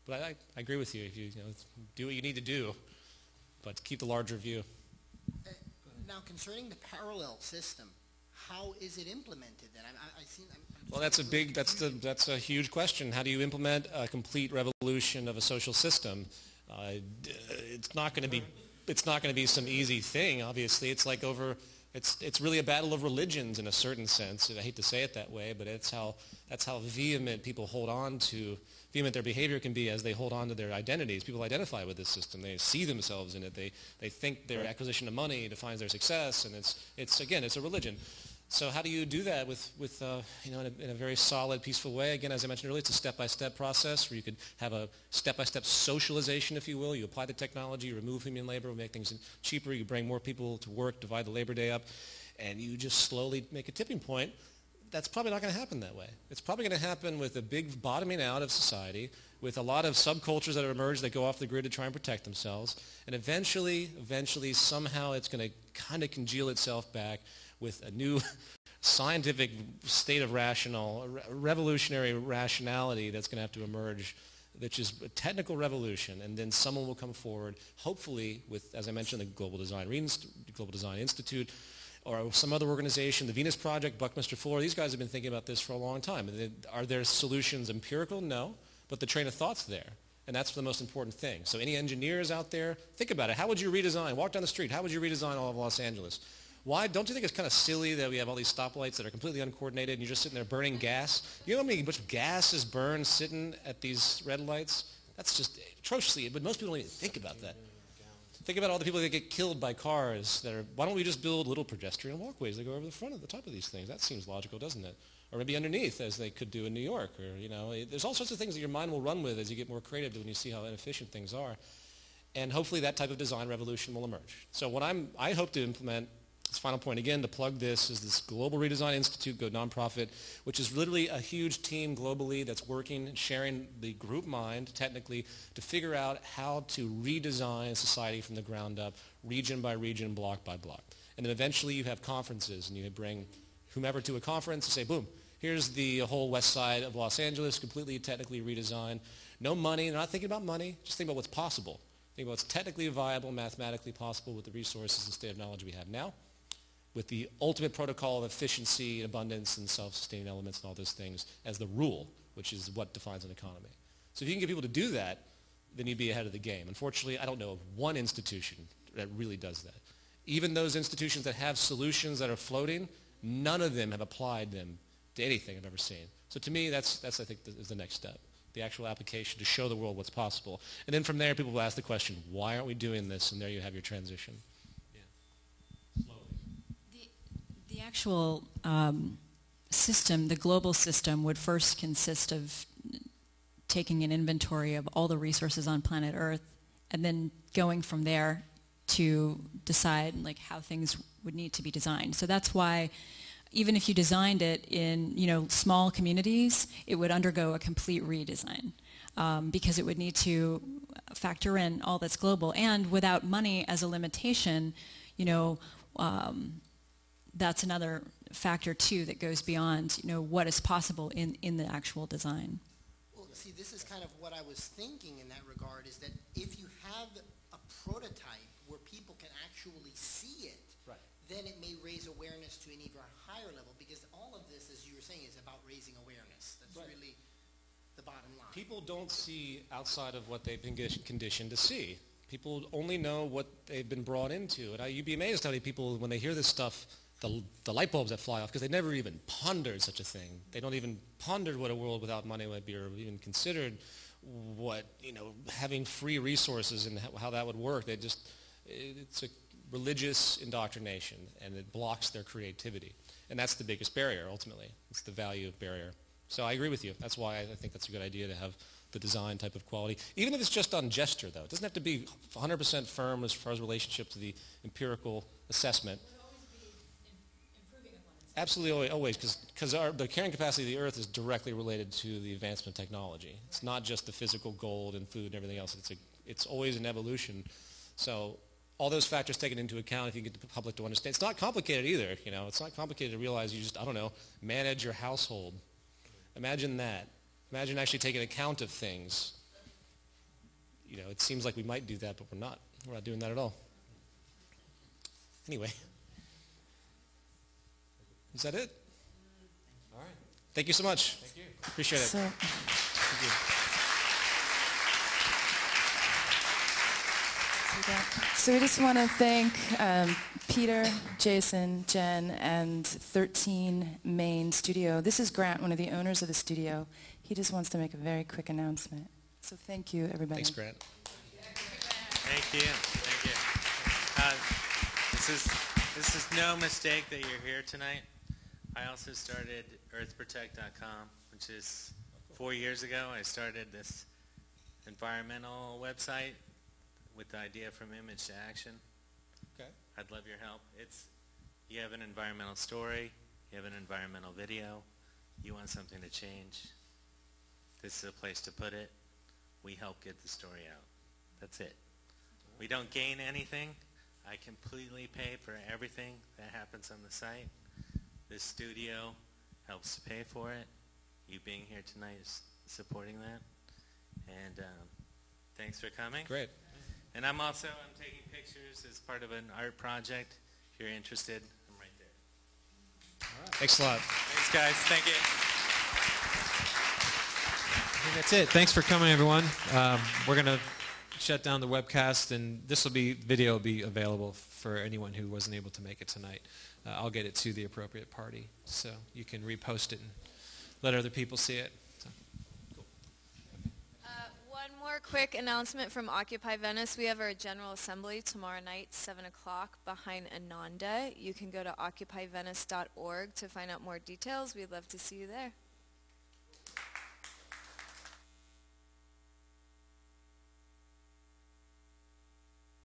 But I agree with you. If you do what you need to do, but keep the larger view. Now, concerning the parallel system, how is it implemented then? Well, that's a huge question. How do you implement a complete revolution of a social system? It's not going to be some easy thing. Obviously, it's really a battle of religions in a certain sense. I hate to say it that way, but that's how vehement people hold on to. Vehement their behavior can be as they hold on to their identities. People identify with this system. They see themselves in it. They think their acquisition of money defines their success, and it's a religion. So how do you do that in a very solid, peaceful way? Again, as I mentioned earlier, it's a step-by-step process where you could have a step-by-step socialization, if you will. You apply the technology, you remove human labor, make things cheaper, you bring more people to work, divide the labor day up, and you just slowly make a tipping point. That's probably not going to happen that way. It's probably going to happen with a big bottoming out of society, with a lot of subcultures that emerge that go off the grid to try and protect themselves, and eventually, somehow it's going to kind of congeal itself back with a new scientific state of revolutionary rationality that's going to have to emerge, which is a technical revolution, and then someone will come forward, hopefully with, as I mentioned, the Global Design Institute, or some other organization, the Venus Project, Buckminster Fuller. These guys have been thinking about this for a long time. Are their solutions empirical? No, but the train of thought's there. And that's the most important thing. So any engineers out there, think about it. How would you redesign? Walk down the street. How would you redesign all of Los Angeles? Why? Don't you think it's kind of silly that we have all these stoplights that are completely uncoordinated and you're just sitting there burning gas? You know how much gas is burned sitting at these red lights? That's just atrociously, but most people don't even think about that. Think about all the people that get killed by cars why don't we just build little pedestrian walkways that go over the top of these things? That seems logical, doesn't it? Or maybe underneath, as they could do in New York. Or, there's all sorts of things that your mind will run with as you get more creative when you see how inefficient things are. And hopefully that type of design revolution will emerge. So what I hope to implement, this final point again, to plug this, is this Global Redesign Institute, go nonprofit, which is literally a huge team globally that's working and sharing the group mind, technically, to figure out how to redesign society from the ground up, region by region, block by block. And then eventually you have conferences, and you bring whomever to a conference and say, boom, here's the whole west side of Los Angeles, completely technically redesigned. No money, they're not thinking about money, just think about what's possible. Think about what's technically viable, mathematically possible with the resources and state of knowledge we have now, with the ultimate protocol of efficiency, abundance, and self-sustaining elements and all those things as the rule, which is what defines an economy. So if you can get people to do that, then you'd be ahead of the game. Unfortunately, I don't know of one institution that really does that. Even those institutions that have solutions that are floating, none of them have applied them to anything I've ever seen. So to me, that's I think, is the next step, the actual application to show the world what's possible. And then from there, people will ask the question, why aren't we doing this? And there you have your transition. The actual system, the global system, would first consist of taking an inventory of all the resources on planet Earth and then going from there to decide like how things would need to be designed. So that's why even if you designed it in small communities, it would undergo a complete redesign because it would need to factor in all that's global. And without money as a limitation, that's another factor too that goes beyond what is possible in the actual design. Well, see, this is kind of what I was thinking in that regard, is that if you have a prototype where people can actually see it, right, then it may raise awareness to an even higher level, because all of this, as you were saying, is about raising awareness. That's right. Really the bottom line. People don't see outside of what they've been conditioned to see. People only know what they've been brought into. And you'd be amazed how many people, when they hear this stuff, the light bulbs that fly off, because they never even pondered such a thing. They don't even ponder what a world without money would be, or even considered what, having free resources and how that would work. It's a religious indoctrination, and it blocks their creativity. And that's the biggest barrier, ultimately. It's the value of barrier. So I agree with you. That's why I think that's a good idea to have the design type of quality. Even if it's just on gesture, though. It doesn't have to be 100% firm as far as relationship to the empirical assessment. Absolutely, always, because the carrying capacity of the Earth is directly related to the advancement of technology. It's not just the physical gold and food and everything else. It's always an evolution. So all those factors taken into account, if you get the public to understand. It's not complicated either. It's not complicated to realize you just, manage your household. Imagine that. Imagine actually taking account of things. It seems like we might do that, but we're not. We're not doing that at all. Anyway. Is that it? All right. Thank you so much. Thank you. Appreciate it. Thank you. So we just want to thank Peter, Jason, Jen, and 13 Main Studio. This is Grant, one of the owners of the studio. He just wants to make a very quick announcement. So thank you, everybody. Thanks, Grant. Thank you. Thank you. This is no mistake that you're here tonight. I also started earthprotect.com, which is 4 years ago. I started this environmental website with the idea from image to action. Okay. I'd love your help. You have an environmental story, you have an environmental video, you want something to change, this is a place to put it. We help get the story out. That's it. We don't gain anything. I completely pay for everything that happens on the site. This studio helps to pay for it. You being here tonight is supporting that. And thanks for coming. Great. And I'm taking pictures as part of an art project. If you're interested, I'm right there. All right. Thanks a lot. Thanks, guys. Thank you. I think that's it. Thanks for coming, everyone. We're going to shut down the webcast, and video will be available for anyone who wasn't able to make it tonight. I'll get it to the appropriate party, so you can repost it and let other people see it. So, cool. One more quick announcement from Occupy Venice. We have our General Assembly tomorrow night, 7 o'clock, behind Ananda. You can go to occupyvenice.org to find out more details. We'd love to see you there.